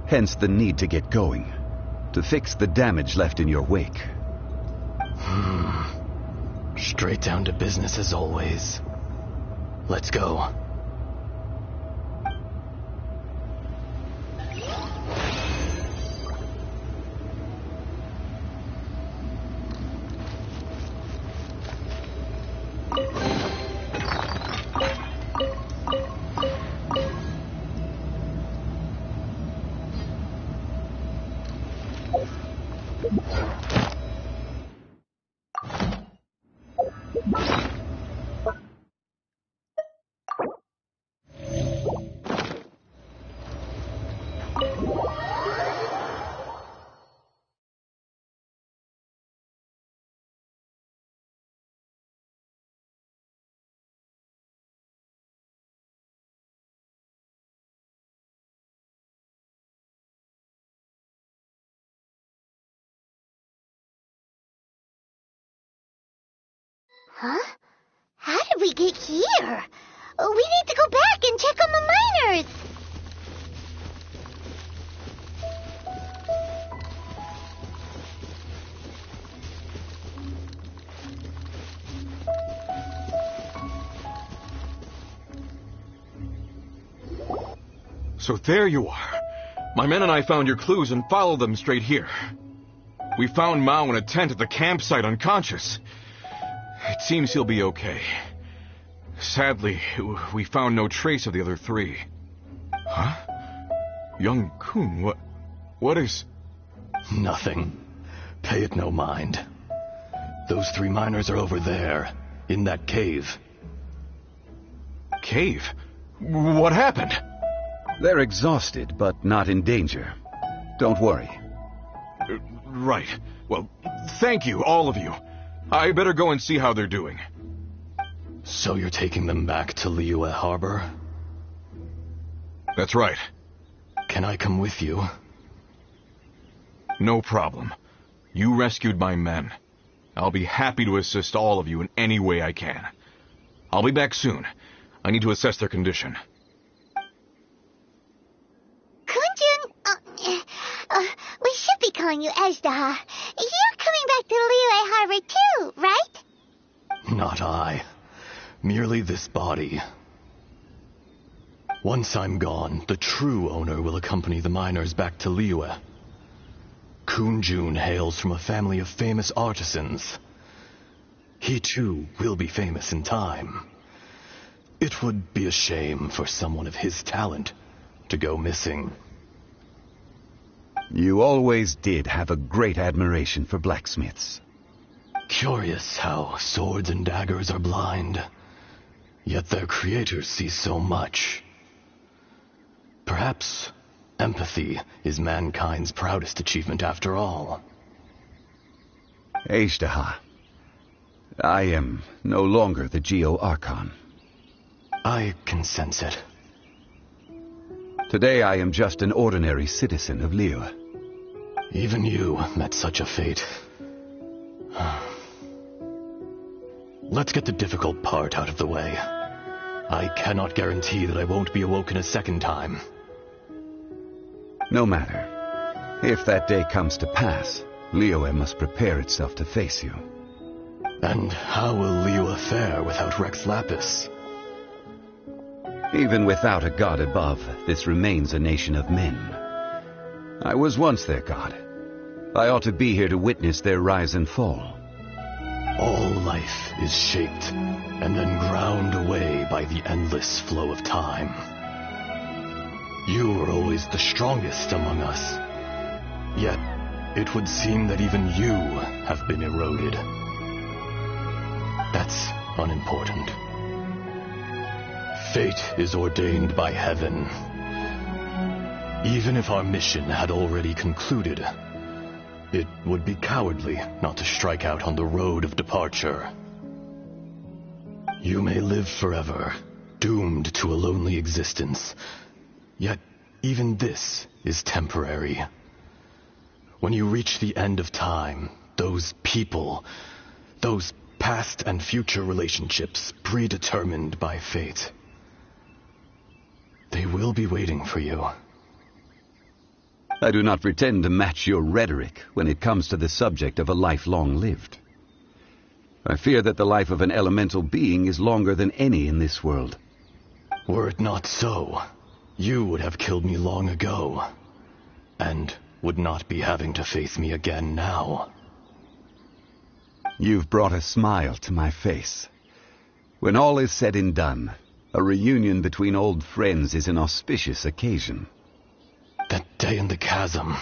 Hence the need to get going. To fix the damage left in your wake. Straight down to business as always. Let's go. Huh? How did we get here? We need to go back and check on the miners. So there you are. My men and I found your clues and followed them straight here. We found Mao in a tent at the campsite unconscious. It seems he'll be okay. Sadly, we found no trace of the other three. Huh? Young Kun, what is... Nothing. Pay it no mind. Those 3 miners are over there, in that cave. Cave? What happened? They're exhausted, but not in danger. Don't worry. Right. Well, thank you, all of you. I better go and see how they're doing. So you're taking them back to Liyue Harbor? That's right. Can I come with you? No problem. You rescued my men. I'll be happy to assist all of you in any way I can. I'll be back soon. I need to assess their condition. Kunjun, we should be calling you Ezdaha. You're coming back to Liyue Harbor too, right? Not I. Merely this body. Once I'm gone, the true owner will accompany the miners back to Liyue. Kunjun hails from a family of famous artisans. He too will be famous in time. It would be a shame for someone of his talent to go missing. You always did have a great admiration for blacksmiths. Curious how swords and daggers are blind, yet their creators see so much. Perhaps empathy is mankind's proudest achievement after all. Ezdaha, I am no longer the Geo-Archon. I can sense it. Today I am just an ordinary citizen of Liyue. Even you met such a fate. Let's get the difficult part out of the way. I cannot guarantee that I won't be awoken a second time. No matter. If that day comes to pass, Liyue must prepare itself to face you. And how will Liyue fare without Rex Lapis? Even without a god above, this remains a nation of men. I was once their god. I ought to be here to witness their rise and fall. All life is shaped and then ground away by the endless flow of time. You were always the strongest among us. Yet, it would seem that even you have been eroded. That's unimportant. Fate is ordained by heaven. Even if our mission had already concluded, it would be cowardly not to strike out on the road of departure. You may live forever, doomed to a lonely existence. Yet, even this is temporary. When you reach the end of time, those people, those past and future relationships predetermined by fate, they will be waiting for you. I do not pretend to match your rhetoric when it comes to the subject of a life long lived. I fear that the life of an elemental being is longer than any in this world. Were it not so, you would have killed me long ago, and would not be having to face me again now. You've brought a smile to my face. When all is said and done, a reunion between old friends is an auspicious occasion. That day in the chasm,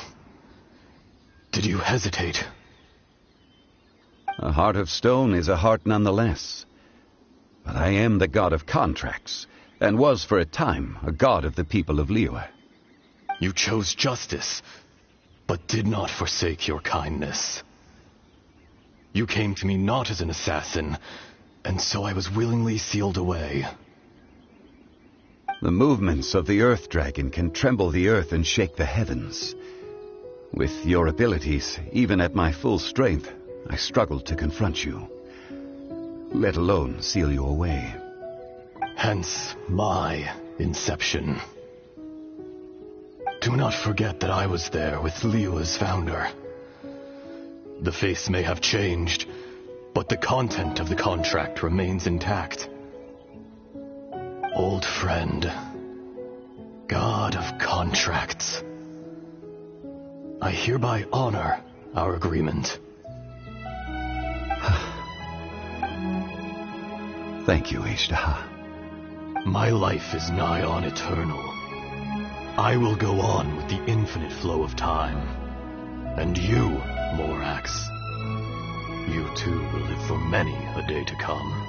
did you hesitate? A heart of stone is a heart nonetheless. But I am the god of contracts, and was for a time a god of the people of Liyue. You chose justice, but did not forsake your kindness. You came to me not as an assassin, and so I was willingly sealed away. The movements of the Earth Dragon can tremble the earth and shake the heavens. With your abilities, even at my full strength, I struggled to confront you. let alone seal you away. Hence my inception. Do not forget that I was there with Liyue's founder. The face may have changed, but the content of the contract remains intact. Old friend, God of contracts, I hereby honor our agreement. Thank you, Ishtaha. My life is nigh on eternal. I will go on with the infinite flow of time. And you, Morax, you too will live for many a day to come.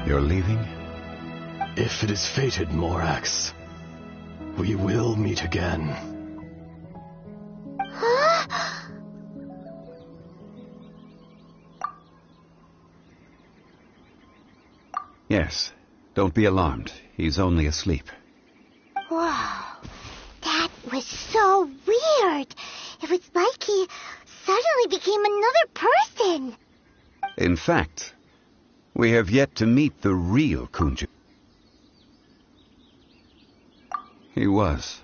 You're leaving? If it is fated, Morax, we will meet again. Yes. Don't be alarmed. He's only asleep. Wow, that was so weird. It was like he suddenly became another person. In fact, we have yet to meet the real Kunju. He was.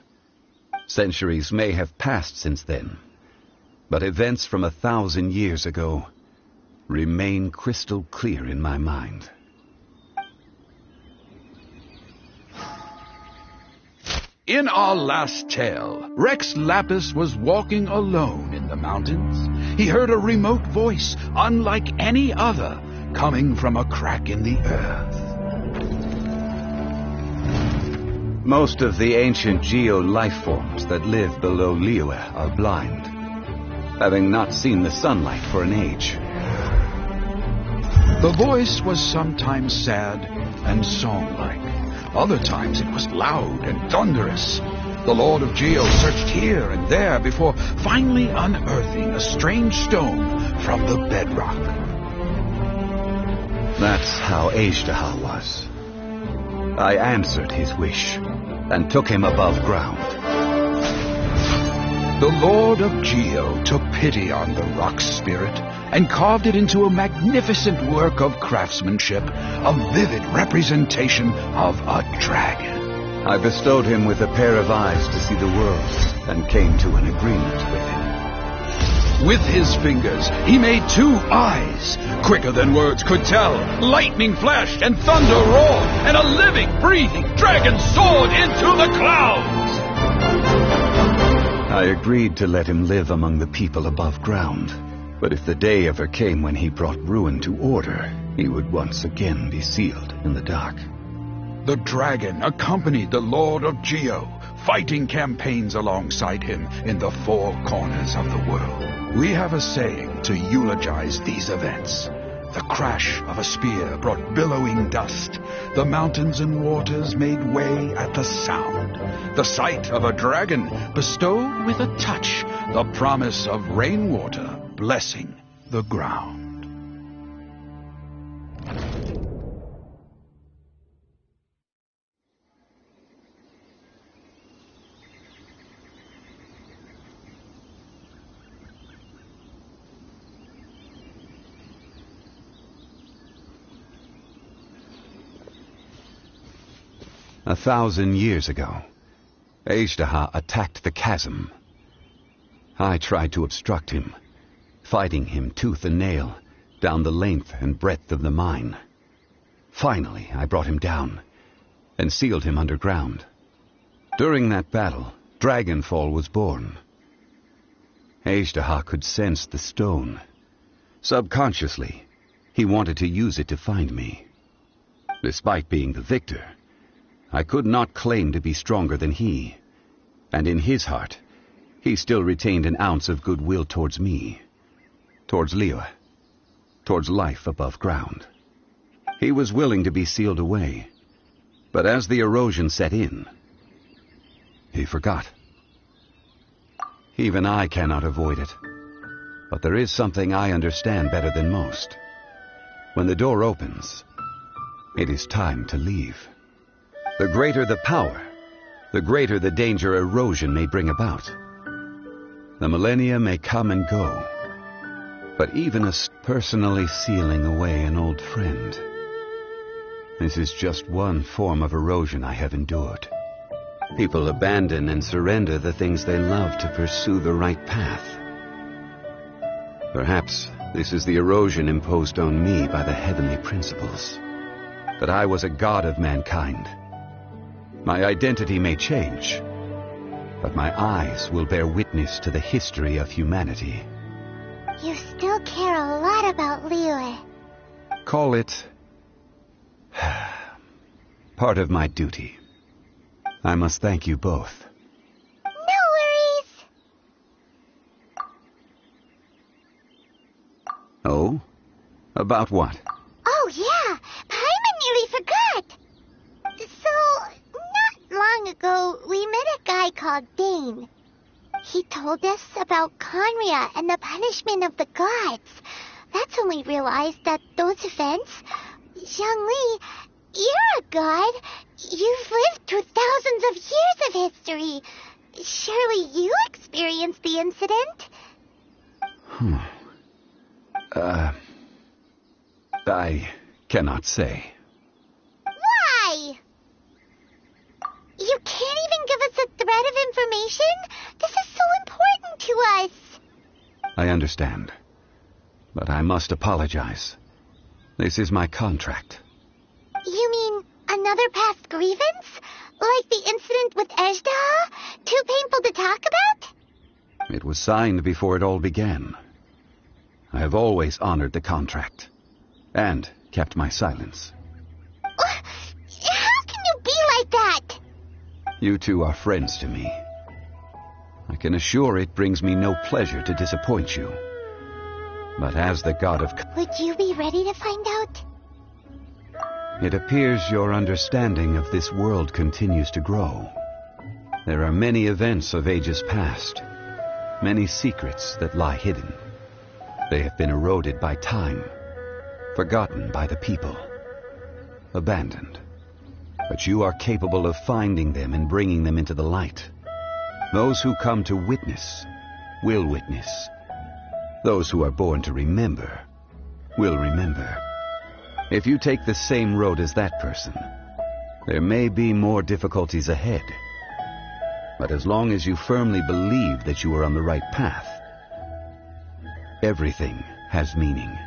Centuries may have passed since then, but events from 1,000 years ago remain crystal clear in my mind. In our last tale, Rex Lapis was walking alone in the mountains. He heard a remote voice, unlike any other, coming from a crack in the earth. Most of the ancient geo-life forms that live below Liyue are blind, having not seen the sunlight for an age. The voice was sometimes sad and song-like. Other times it was loud and thunderous. The Lord of Geo searched here and there before finally unearthing a strange stone from the bedrock. That's how Ishtaha was. I answered his wish and took him above ground. The Lord of Geo took pity on the rock spirit and carved it into a magnificent work of craftsmanship, a vivid representation of a dragon. I bestowed him with a pair of eyes to see the world and came to an agreement with him. With his fingers, he made 2 eyes, quicker than words could tell. Lightning flashed and thunder roared, and a living, breathing dragon soared into the clouds. I agreed to let him live among the people above ground. But if the day ever came when he brought ruin to order, he would once again be sealed in the dark. The dragon accompanied the Lord of Geo, fighting campaigns alongside him in the 4 corners of the world. We have a saying to eulogize these events. The crash of a spear brought billowing dust. The mountains and waters made way at the sound. The sight of a dragon bestowed with a touch the promise of rainwater blessing the ground. A 1,000 years ago, Ishtaha attacked the chasm. I tried to obstruct him, fighting him tooth and nail down the length and breadth of the mine. Finally, I brought him down and sealed him underground. During that battle, Dragonfall was born. Ishtaha could sense the stone. Subconsciously, he wanted to use it to find me. Despite being the victor, I could not claim to be stronger than he, and in his heart, he still retained an ounce of goodwill towards me, towards Liyue, towards life above ground. He was willing to be sealed away, but as the erosion set in, he forgot. Even I cannot avoid it, but there is something I understand better than most. When the door opens, it is time to leave. The greater the power, the greater the danger erosion may bring about. The millennia may come and go, but even personally sealing away an old friend. This is just one form of erosion I have endured. People abandon and surrender the things they love to pursue the right path. Perhaps this is the erosion imposed on me by the heavenly principles. That I was a god of mankind. My identity may change, but my eyes will bear witness to the history of humanity. You still care a lot about Liyue. Call it part of my duty. I must thank you both. No worries. Oh? About what? Oh, yeah. Paimon nearly forgot. So, not long ago, we met a guy called Dane. He told us about Conria and the punishment of the gods. That's when we realized that those events... ZhongLi, you're a god. You've lived through thousands of years of history. Surely you experienced the incident? I cannot say. Why? You can't even give us a thread of information? This is so important to us. I understand. But I must apologize. This is my contract. You mean another past grievance? Like the incident with Ejdah? Too painful to talk about? It was signed before it all began. I have always honored the contract. And kept my silence. How can you be like that? You two are friends to me. I can assure it brings me no pleasure to disappoint you. But as the god of... Would you be ready to find out? It appears your understanding of this world continues to grow. There are many events of ages past. Many secrets that lie hidden. They have been eroded by time. Forgotten by the people. Abandoned. But you are capable of finding them and bringing them into the light. Those who come to witness will witness. Those who are born to remember will remember. If you take the same road as that person, there may be more difficulties ahead. But as long as you firmly believe that you are on the right path, everything has meaning.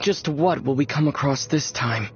Just what will we come across this time?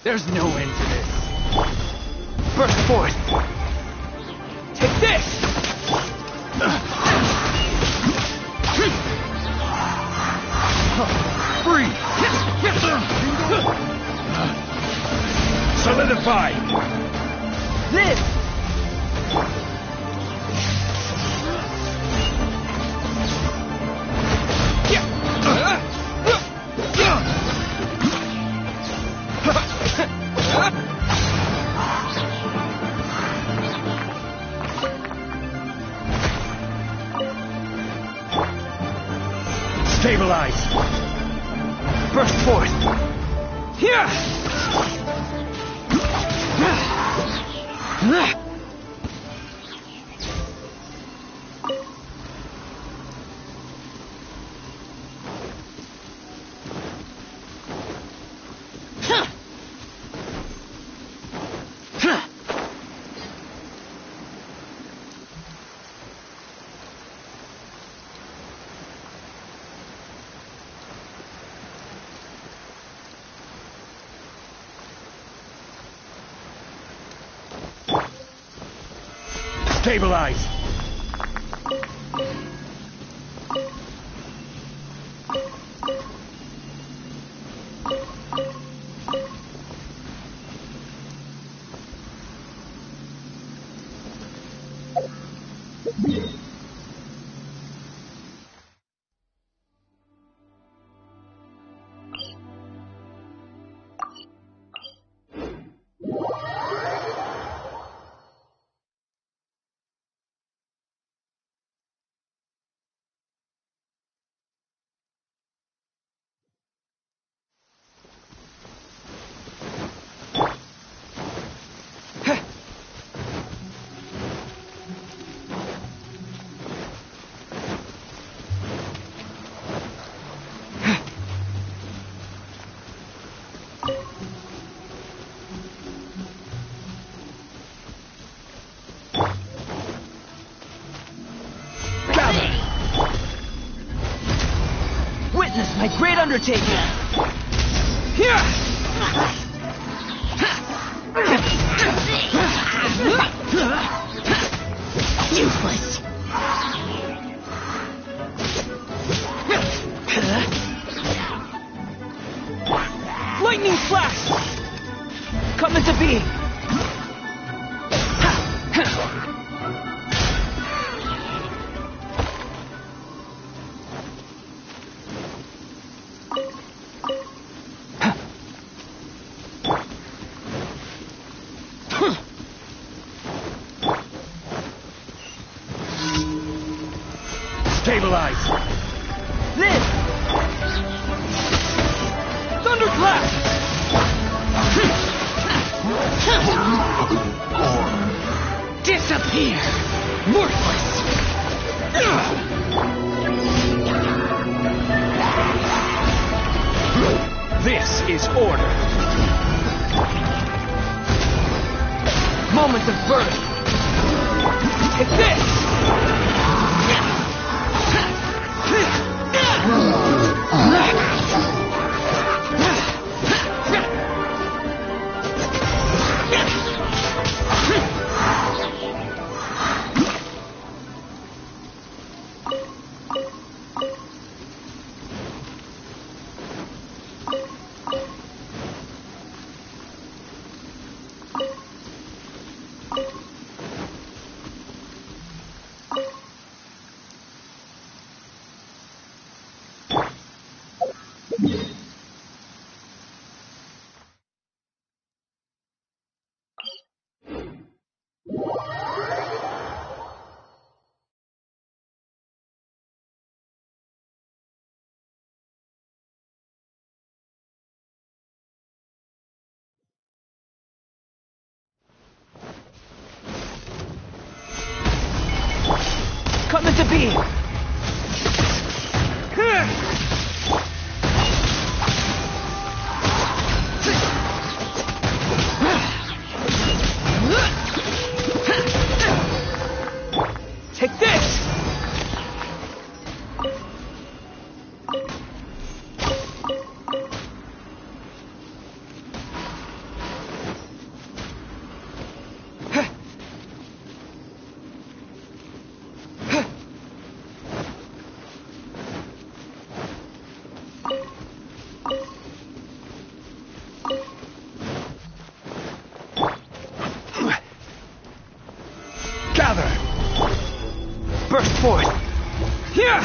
There's no end to this. Burst forth. Take this! Free! Solidify! This! Stabilize! Burst forth! Here! Stabilize! Witness my great undertaking! Here! Useless! Lightning flash! Come into being! Stabilize! This! Thunderclap! Disappear! Worthless! This! is order. Moment of birth. Take this! Coming to be! Take this! Burst forth! Here!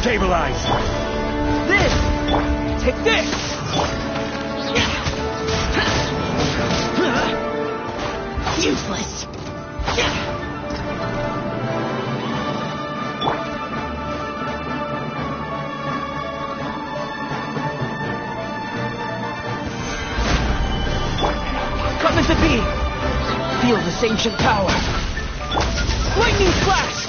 Stabilize! This! Take this! Useless! Coming to be! Feel this ancient power! Lightning flash!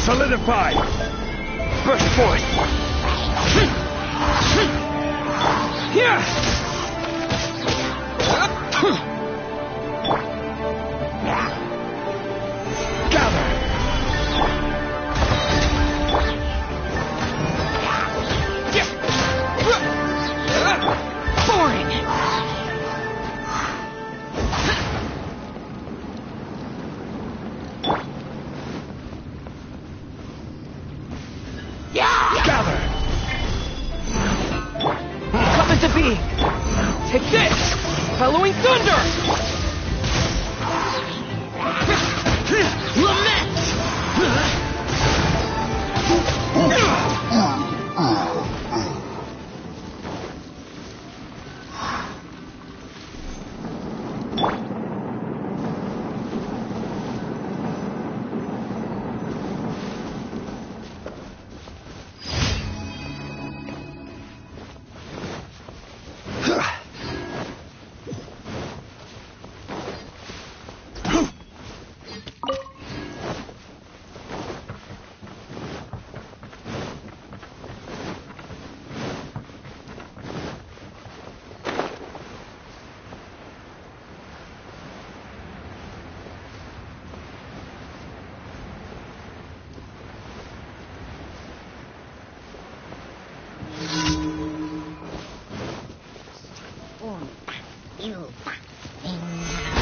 Solidify! Burst forth! Here! Gather! Boring! Gather! Coming to be! Take this! Bellowing thunder! Lament!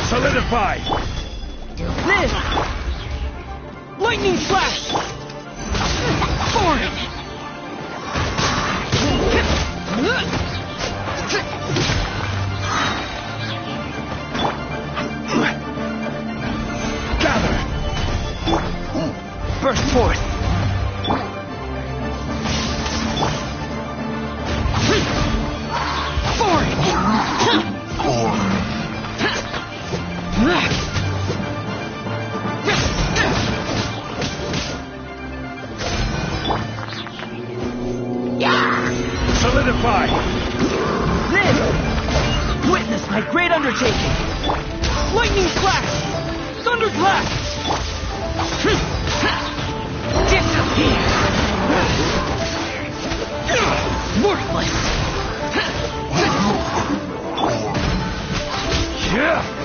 Solidify! This! Lightning slash! Forward! Gather! Burst forth! Solidify! This! Witness my great undertaking! Lightning slash! Thunderclap! Disappear! Worthless! Yeah!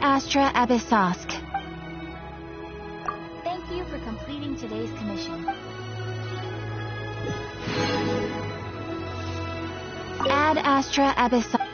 Astra Abyssosk. Thank you for completing today's commission. Ad Astra Abyssosk.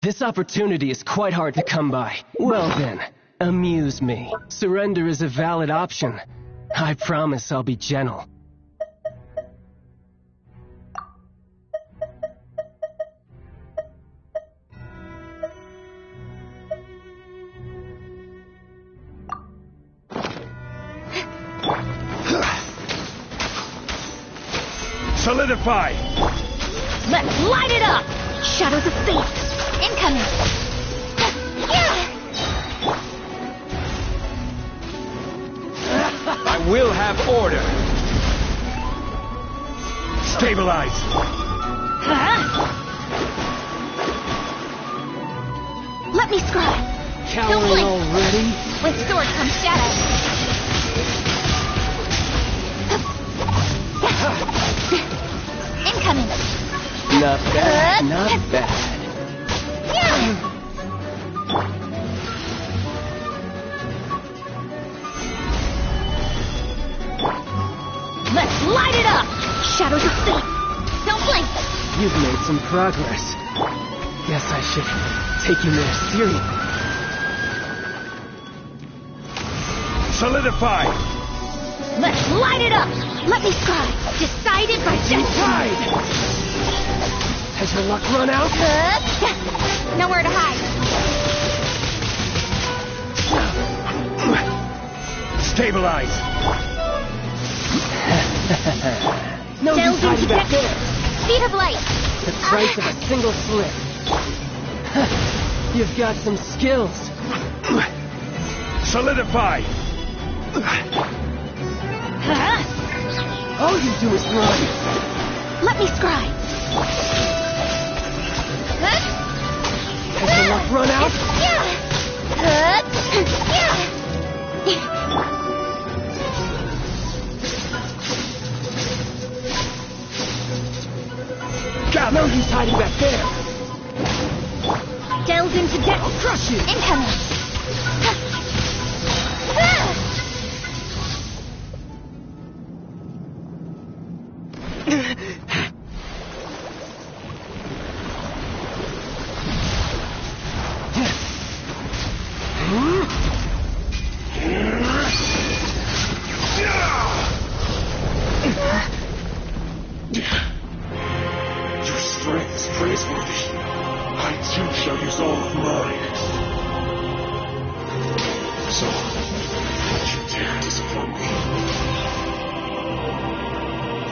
This opportunity is quite hard to come by. Well then, amuse me. Surrender is a valid option. I promise I'll be gentle. Solidify! Let's light it up! Shadows of Fate! Incoming! I will have order! Stabilize! Let me scry! Cowering already? With sword comes shadow! Incoming! Not bad, not bad. Let's light it up! Shadows of Fate! Don't blink! You've made some progress. Guess I should take you more seriously. Solidify! Let's light it up! Let me scry! Decided by destiny! Has your luck run out? Nowhere to hide. Stabilize! No use hiding back there. Speed of light. The price of a single slip. You've got some skills. Solidify! All you do is run. Let me scry. Has the luck run out? Got no use hiding back there. Delve into depth. I'll crush you. Incoming. Your strength is praiseworthy. I too shall use all of mine. So, don't you dare disappoint me.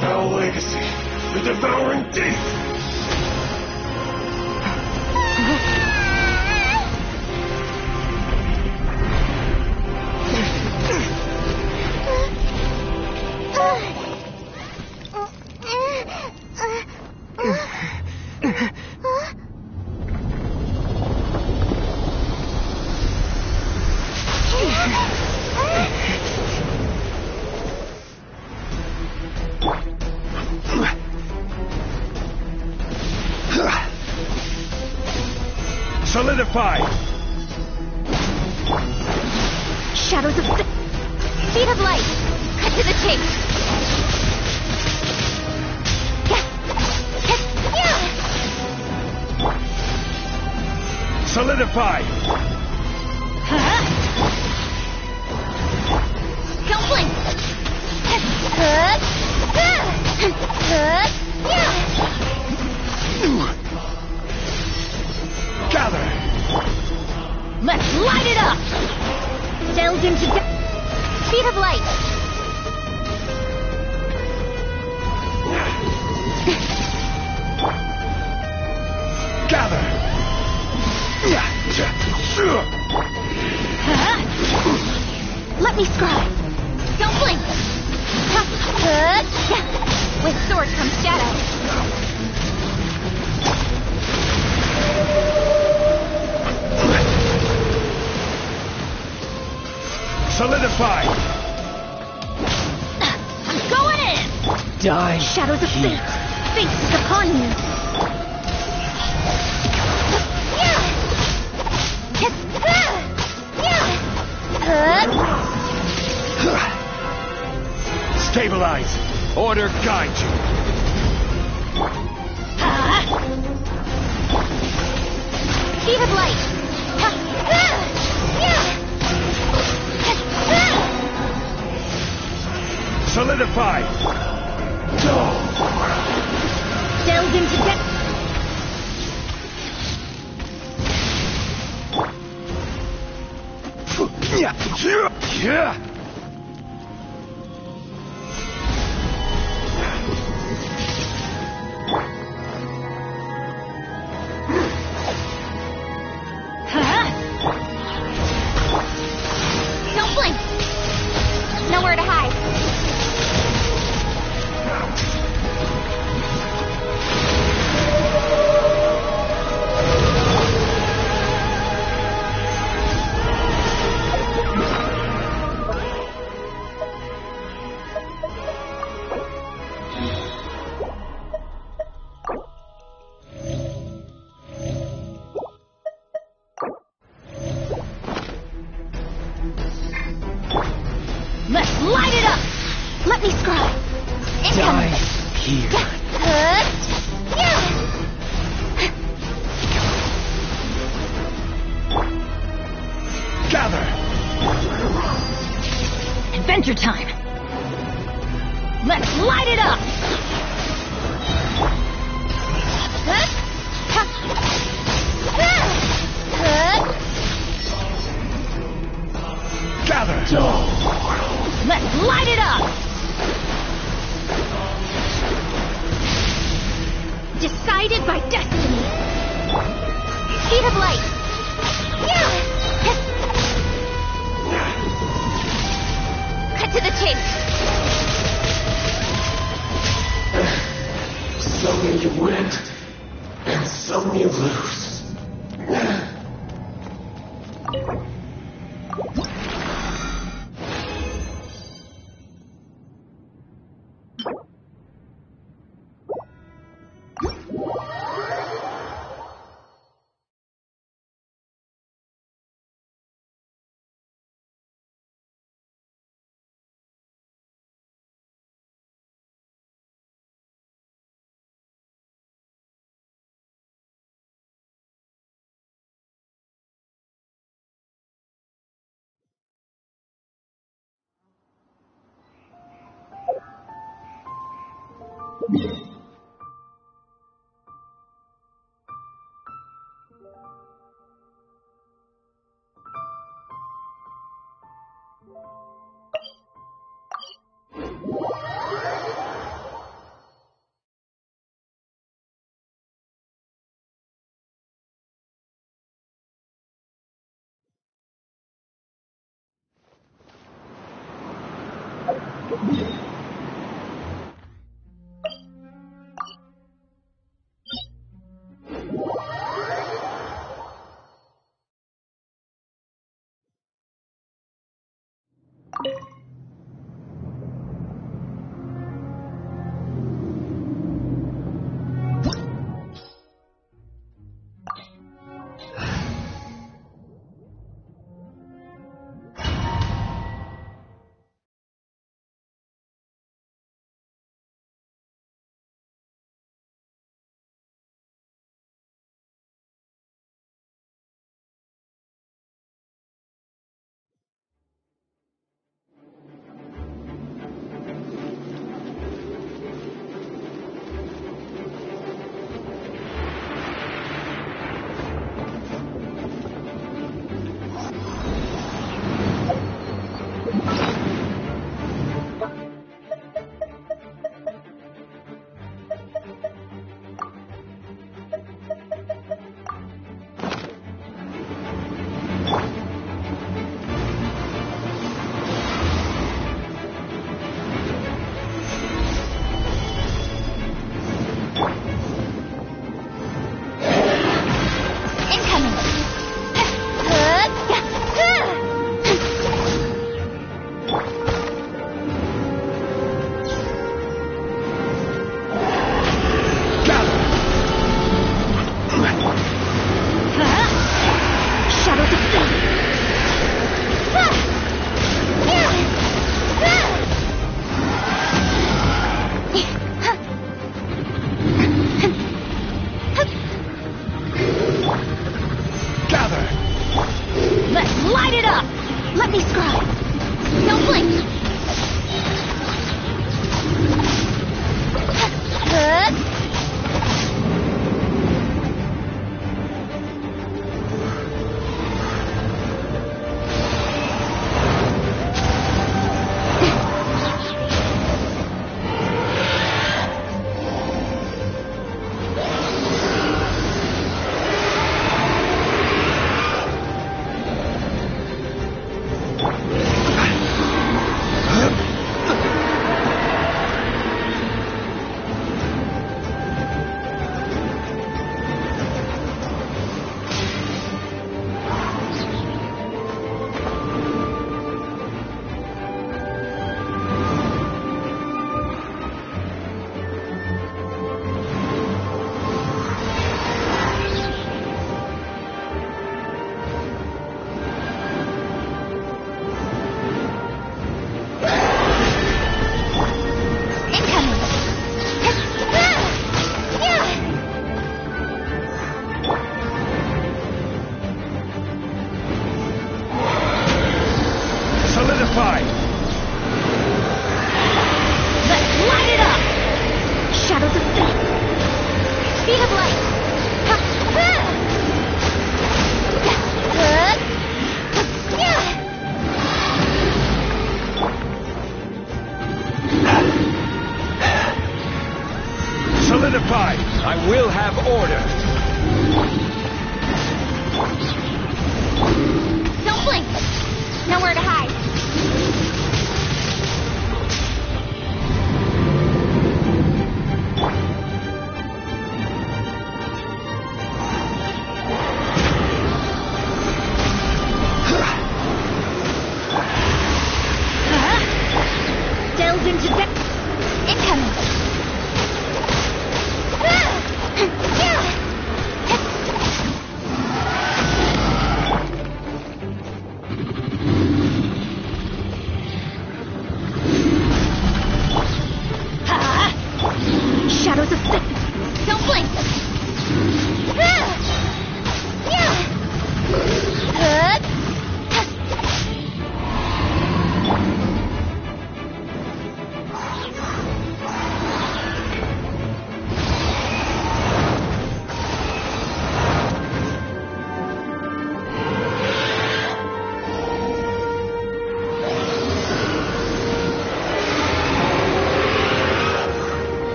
Foul legacy, the devouring deep. Solidify! Shadows of speed of light. Cut to the chase. Solidify! Don't blink. Gather! Let's light it up. Delve into speed of light. Gather! Let me scry. Don't blink. With sword comes shadow. Solidify! I'm going in. Die. Shadows of fate. Fate is upon you. Stabilize! Order guide you! Speed of light. Solidify! Delve into depth. Yeah! Don't blink. Nowhere to hide. Let's light it up. Let me scry. Die here. Gather! Adventure time. Let's light it up. Gather! Let's light it up. Decided by destiny. Speed of light. Cut to the chase. Some you win, and some you lose.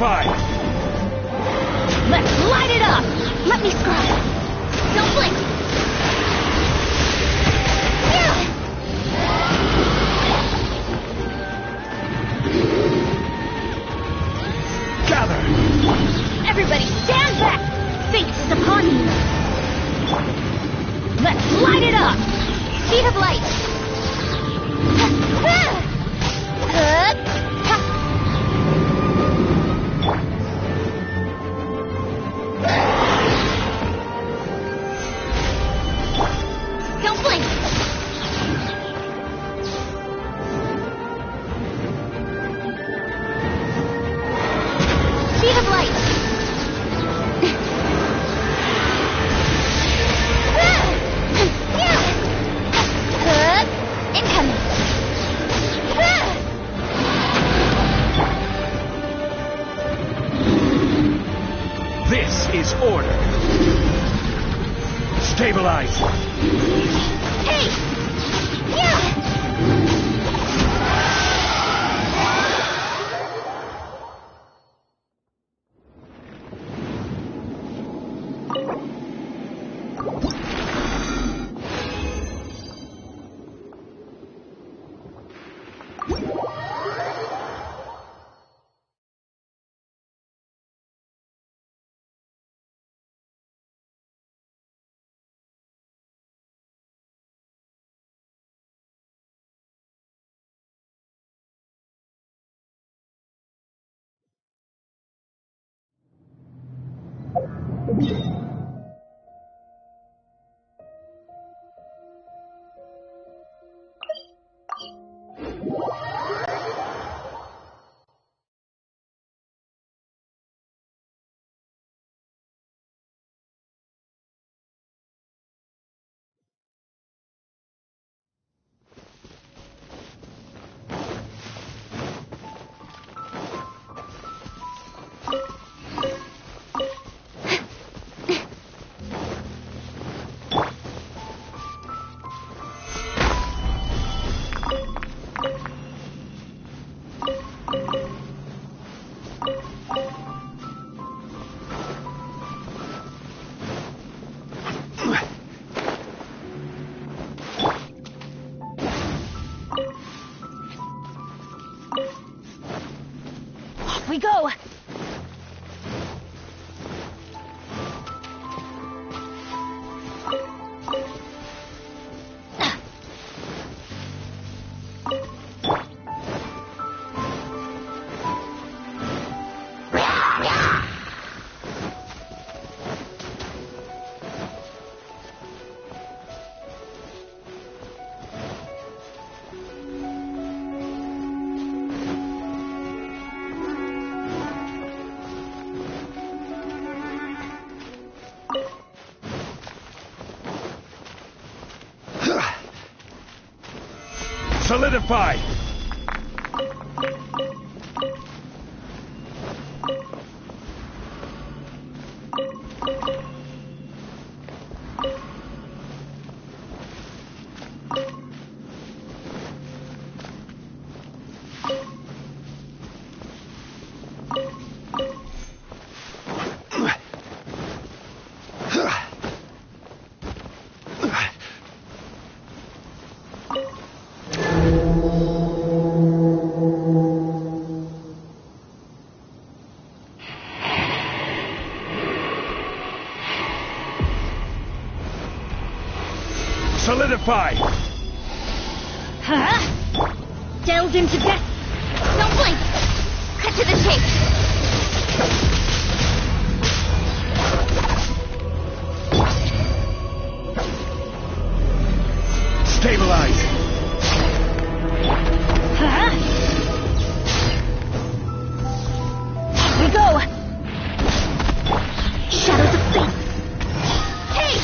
Solidify! Let's light it up! Let me scrub. Don't blink! Gather! Everybody stand back! Fate is upon you! Let's light it up! Speed of light! Don't blink! Speed of light! Incoming! This is order. Stabilize. Hey! Yeah! We go! Solidify! Solidify! Huh? Delved into death! Don't blink! Cut to the chase! Stabilize! Huh? We go! Shadows of fate! Hey!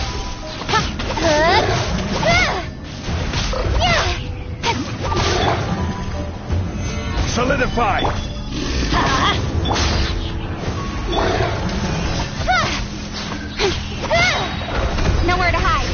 Solidify! Nowhere to hide.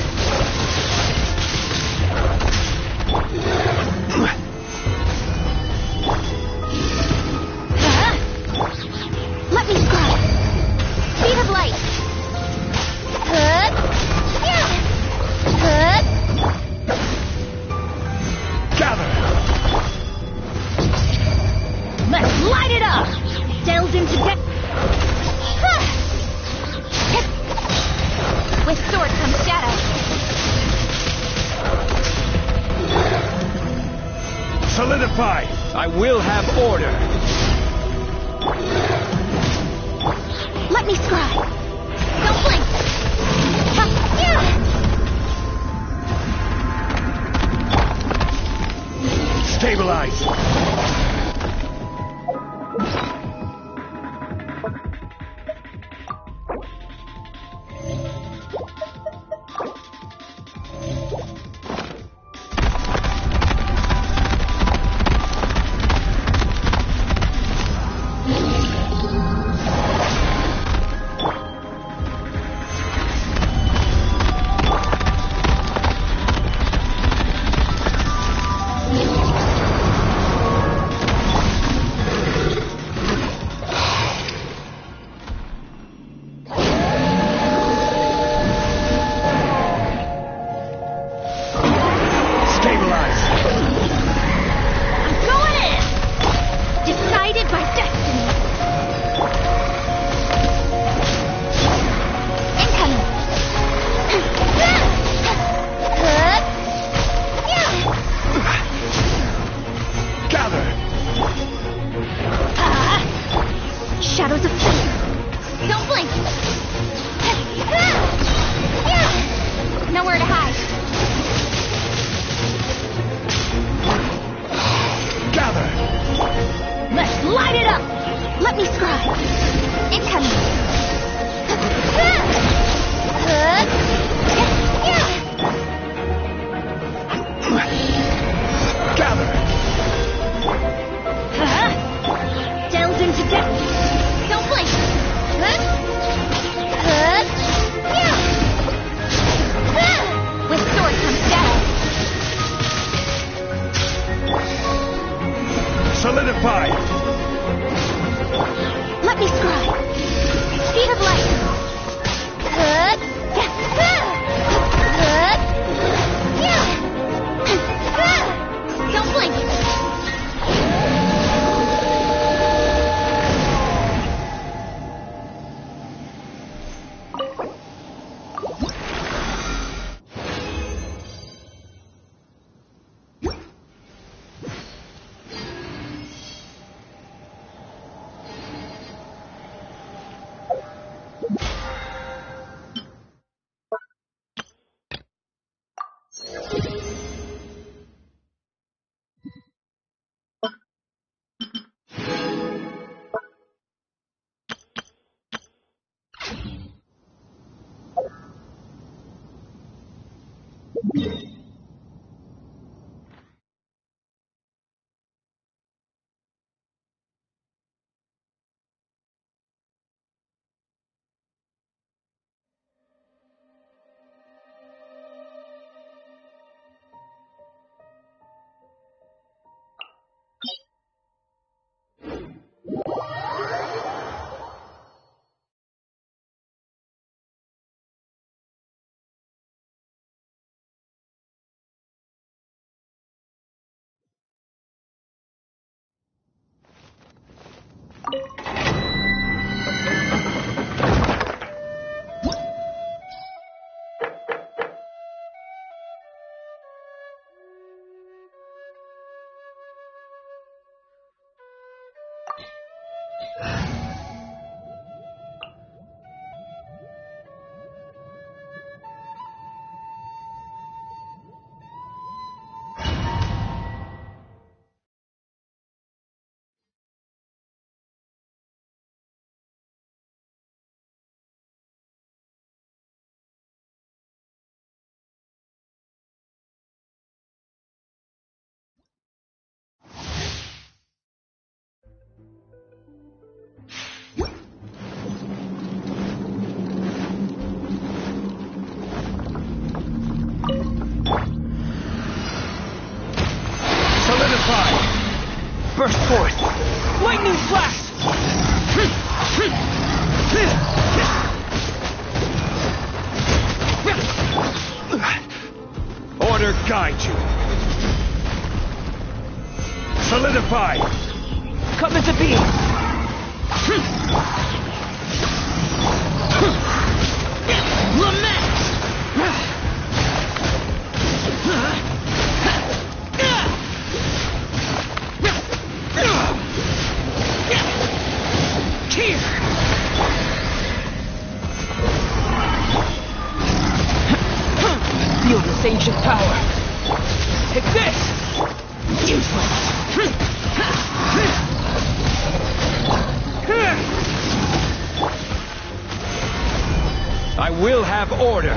comes shadow. Solidify! I will have order! Let me scry. Don't blink. Stabilize! Shadows of truth. Don't blink. Nowhere to hide. Gather. Let's light it up. Let me scry. Incoming. Gather. Delve into depth. Don't blink. With sword comes shadow. Solidify. Let me scry. Speed of light. Don't blink. Burst forth! Lightning blast! Order guide you. Solidify! Come into being! Lament! this ancient power. Take this! Useless! I will have order.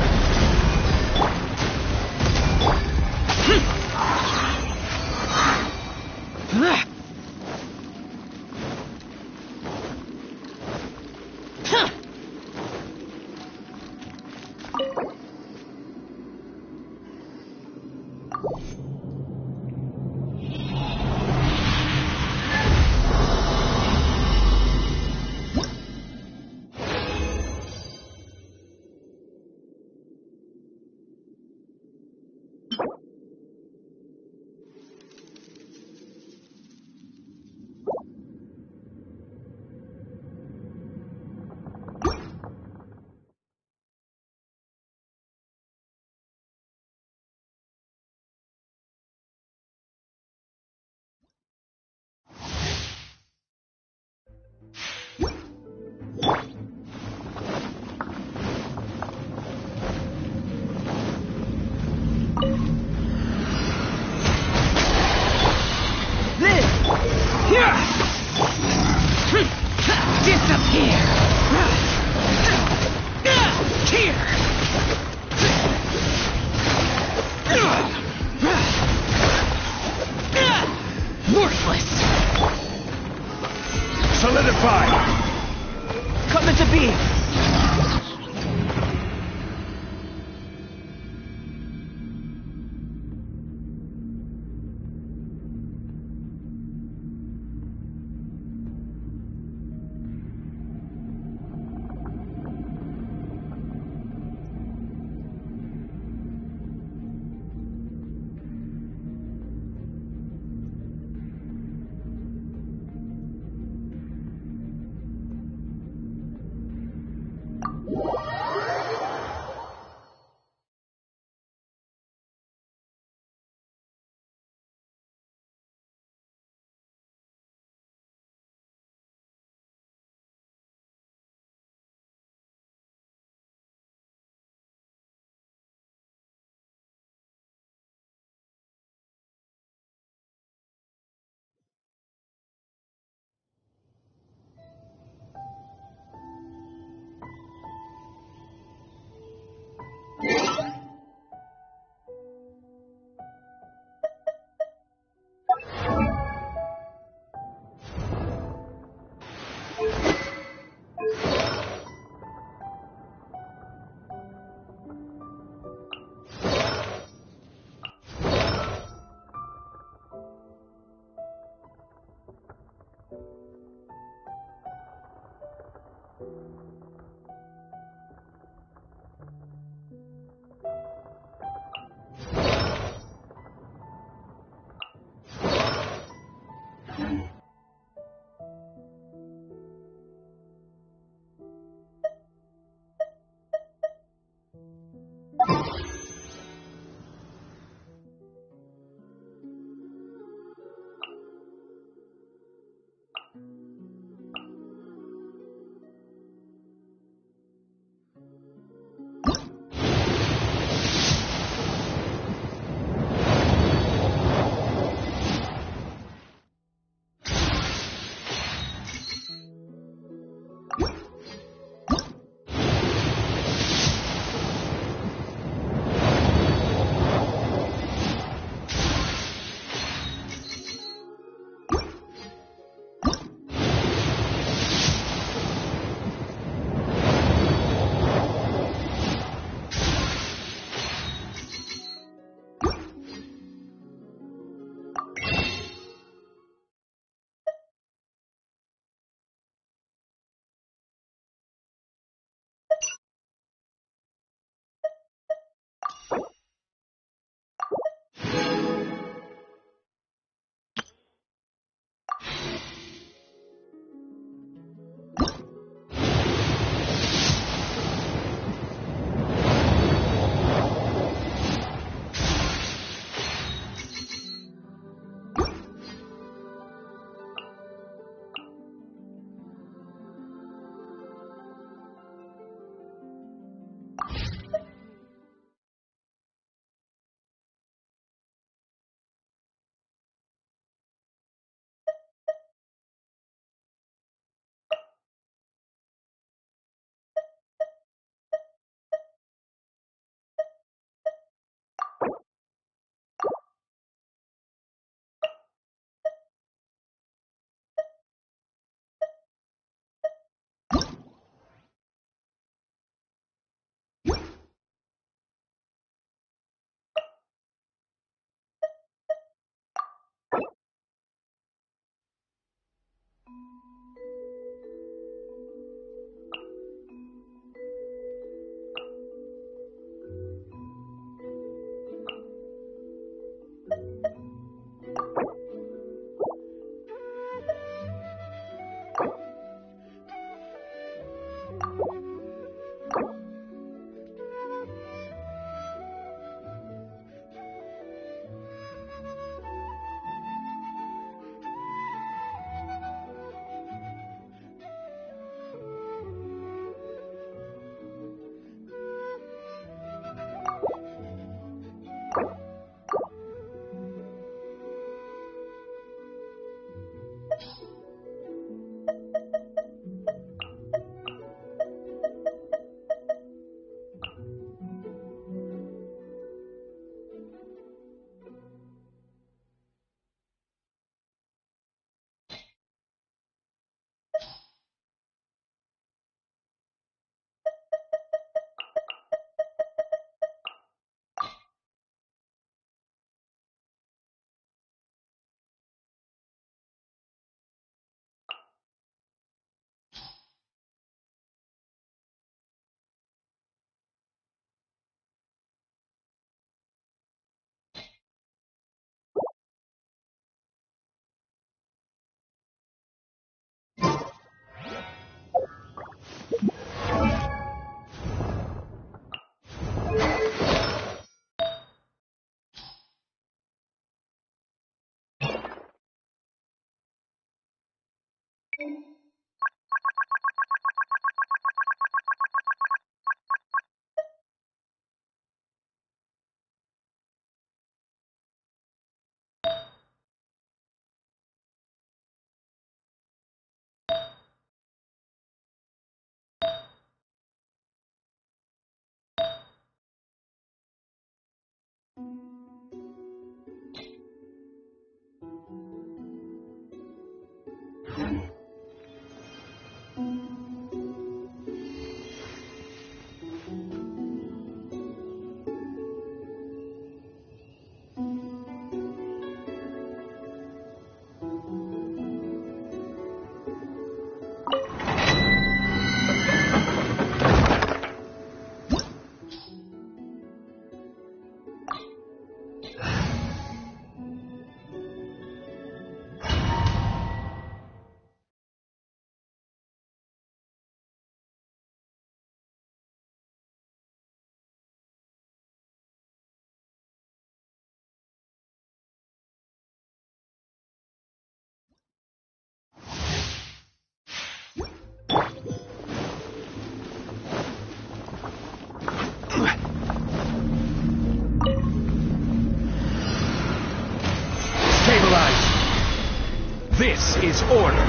This is order.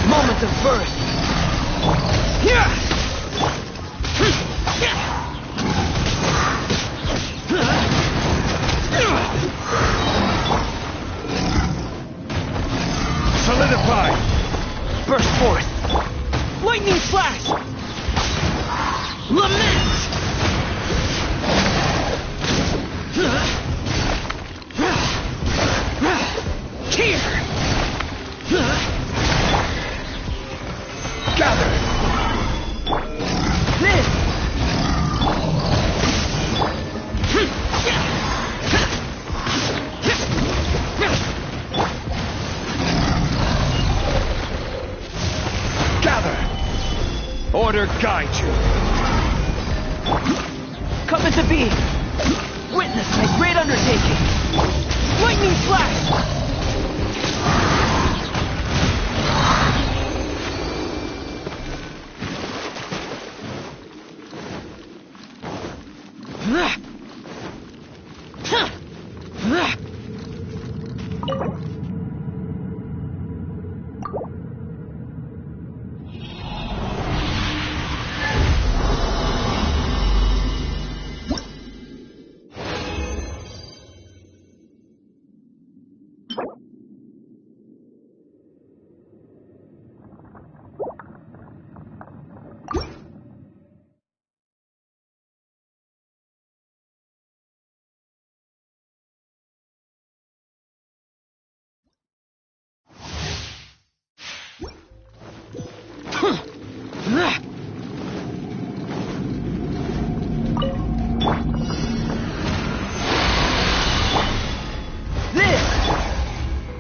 Moment of birth. Yeah! Solidify! Burst forth! Lightning flash! Lament! Tear! Gather! This! Gather! Order guide you. Come into being! Witness my great undertaking! Lightning flash!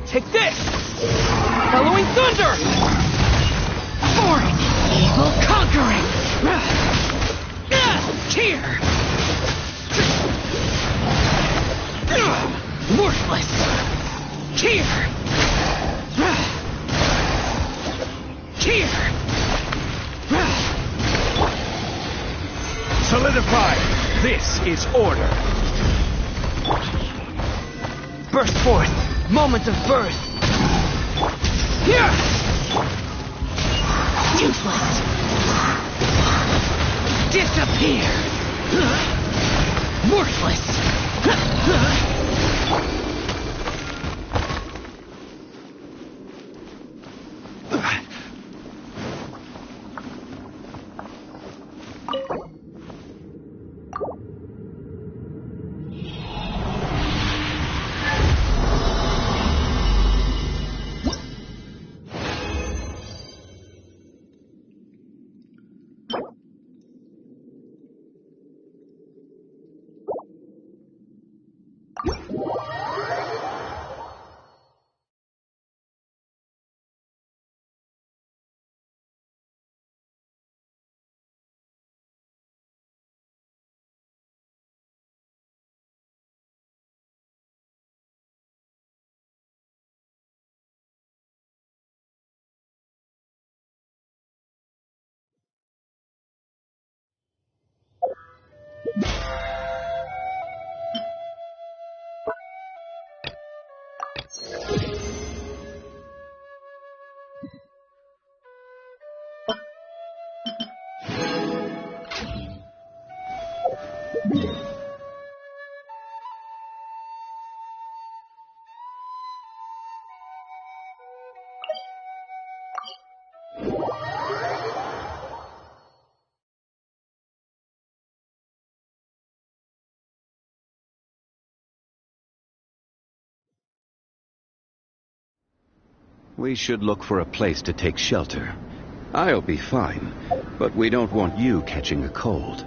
Take this! Bellowing thunder! Foreign, evil conquering! Tear! Worthless! Tear! Tear! Solidify! This is order. Burst forth! Moment of birth! Here! Useless! Disappear! Worthless! We should look for a place to take shelter. I'll be fine, but we don't want you catching a cold.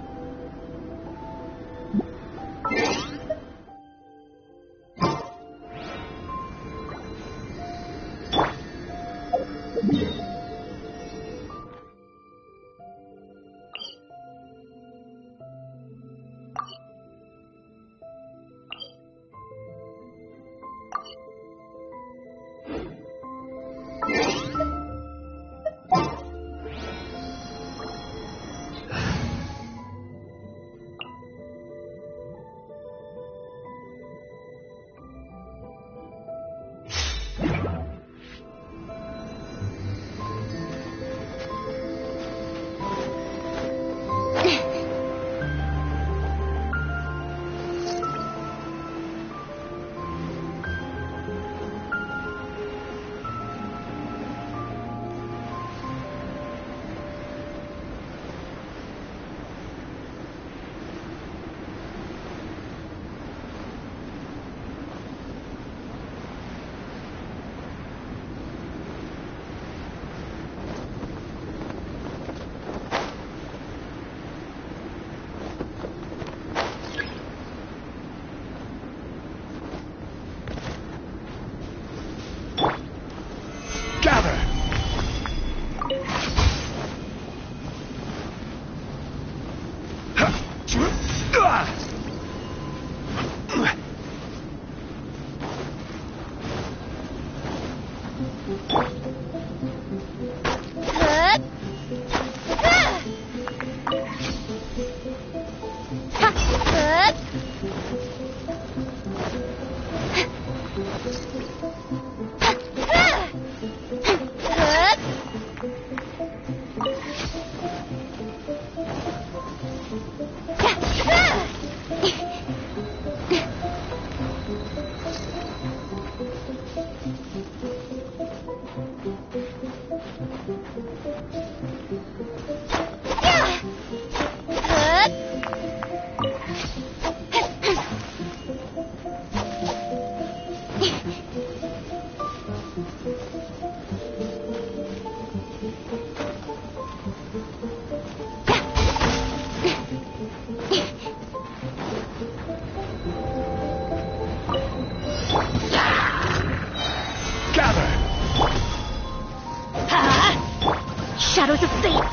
Shadows of fate!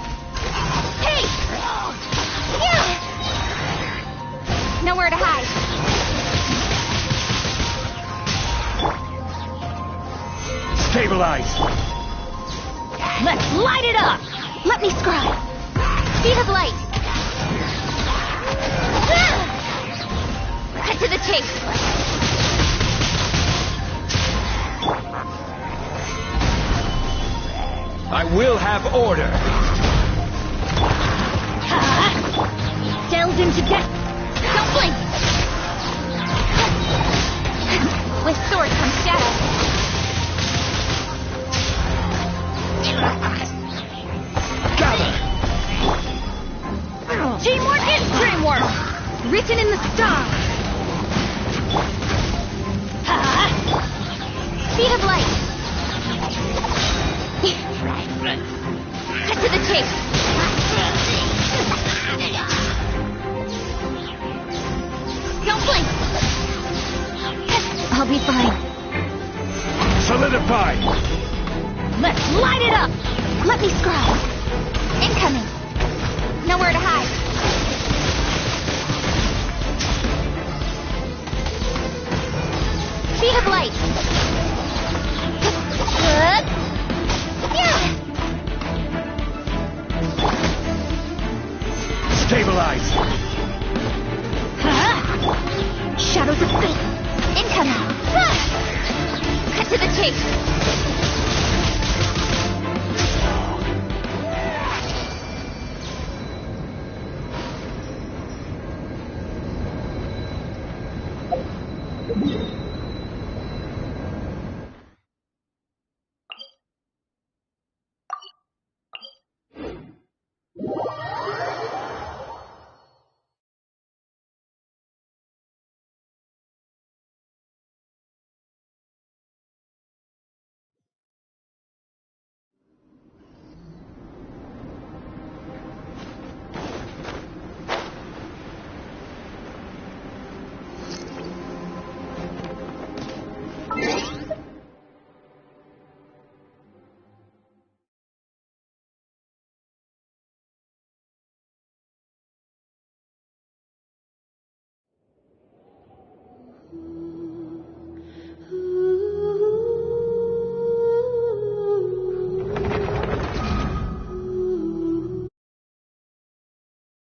Hey! Nowhere to hide. Stabilize! Let's light it up! Let me scribe. Speed of light. Cut to the chase. I will have order. Delve into death. Don't blink. With sword comes shadow. Gather. Teamwork is dreamwork. Written in the stars. Speed of light. Cut to the chase. Don't blink. I'll be fine. Solidify. Let's light it up. Let me scribe. Incoming. Nowhere to hide. Speed of light. Stabilize. Shadows of fate. Incoming. Cut to the chase. Yeah.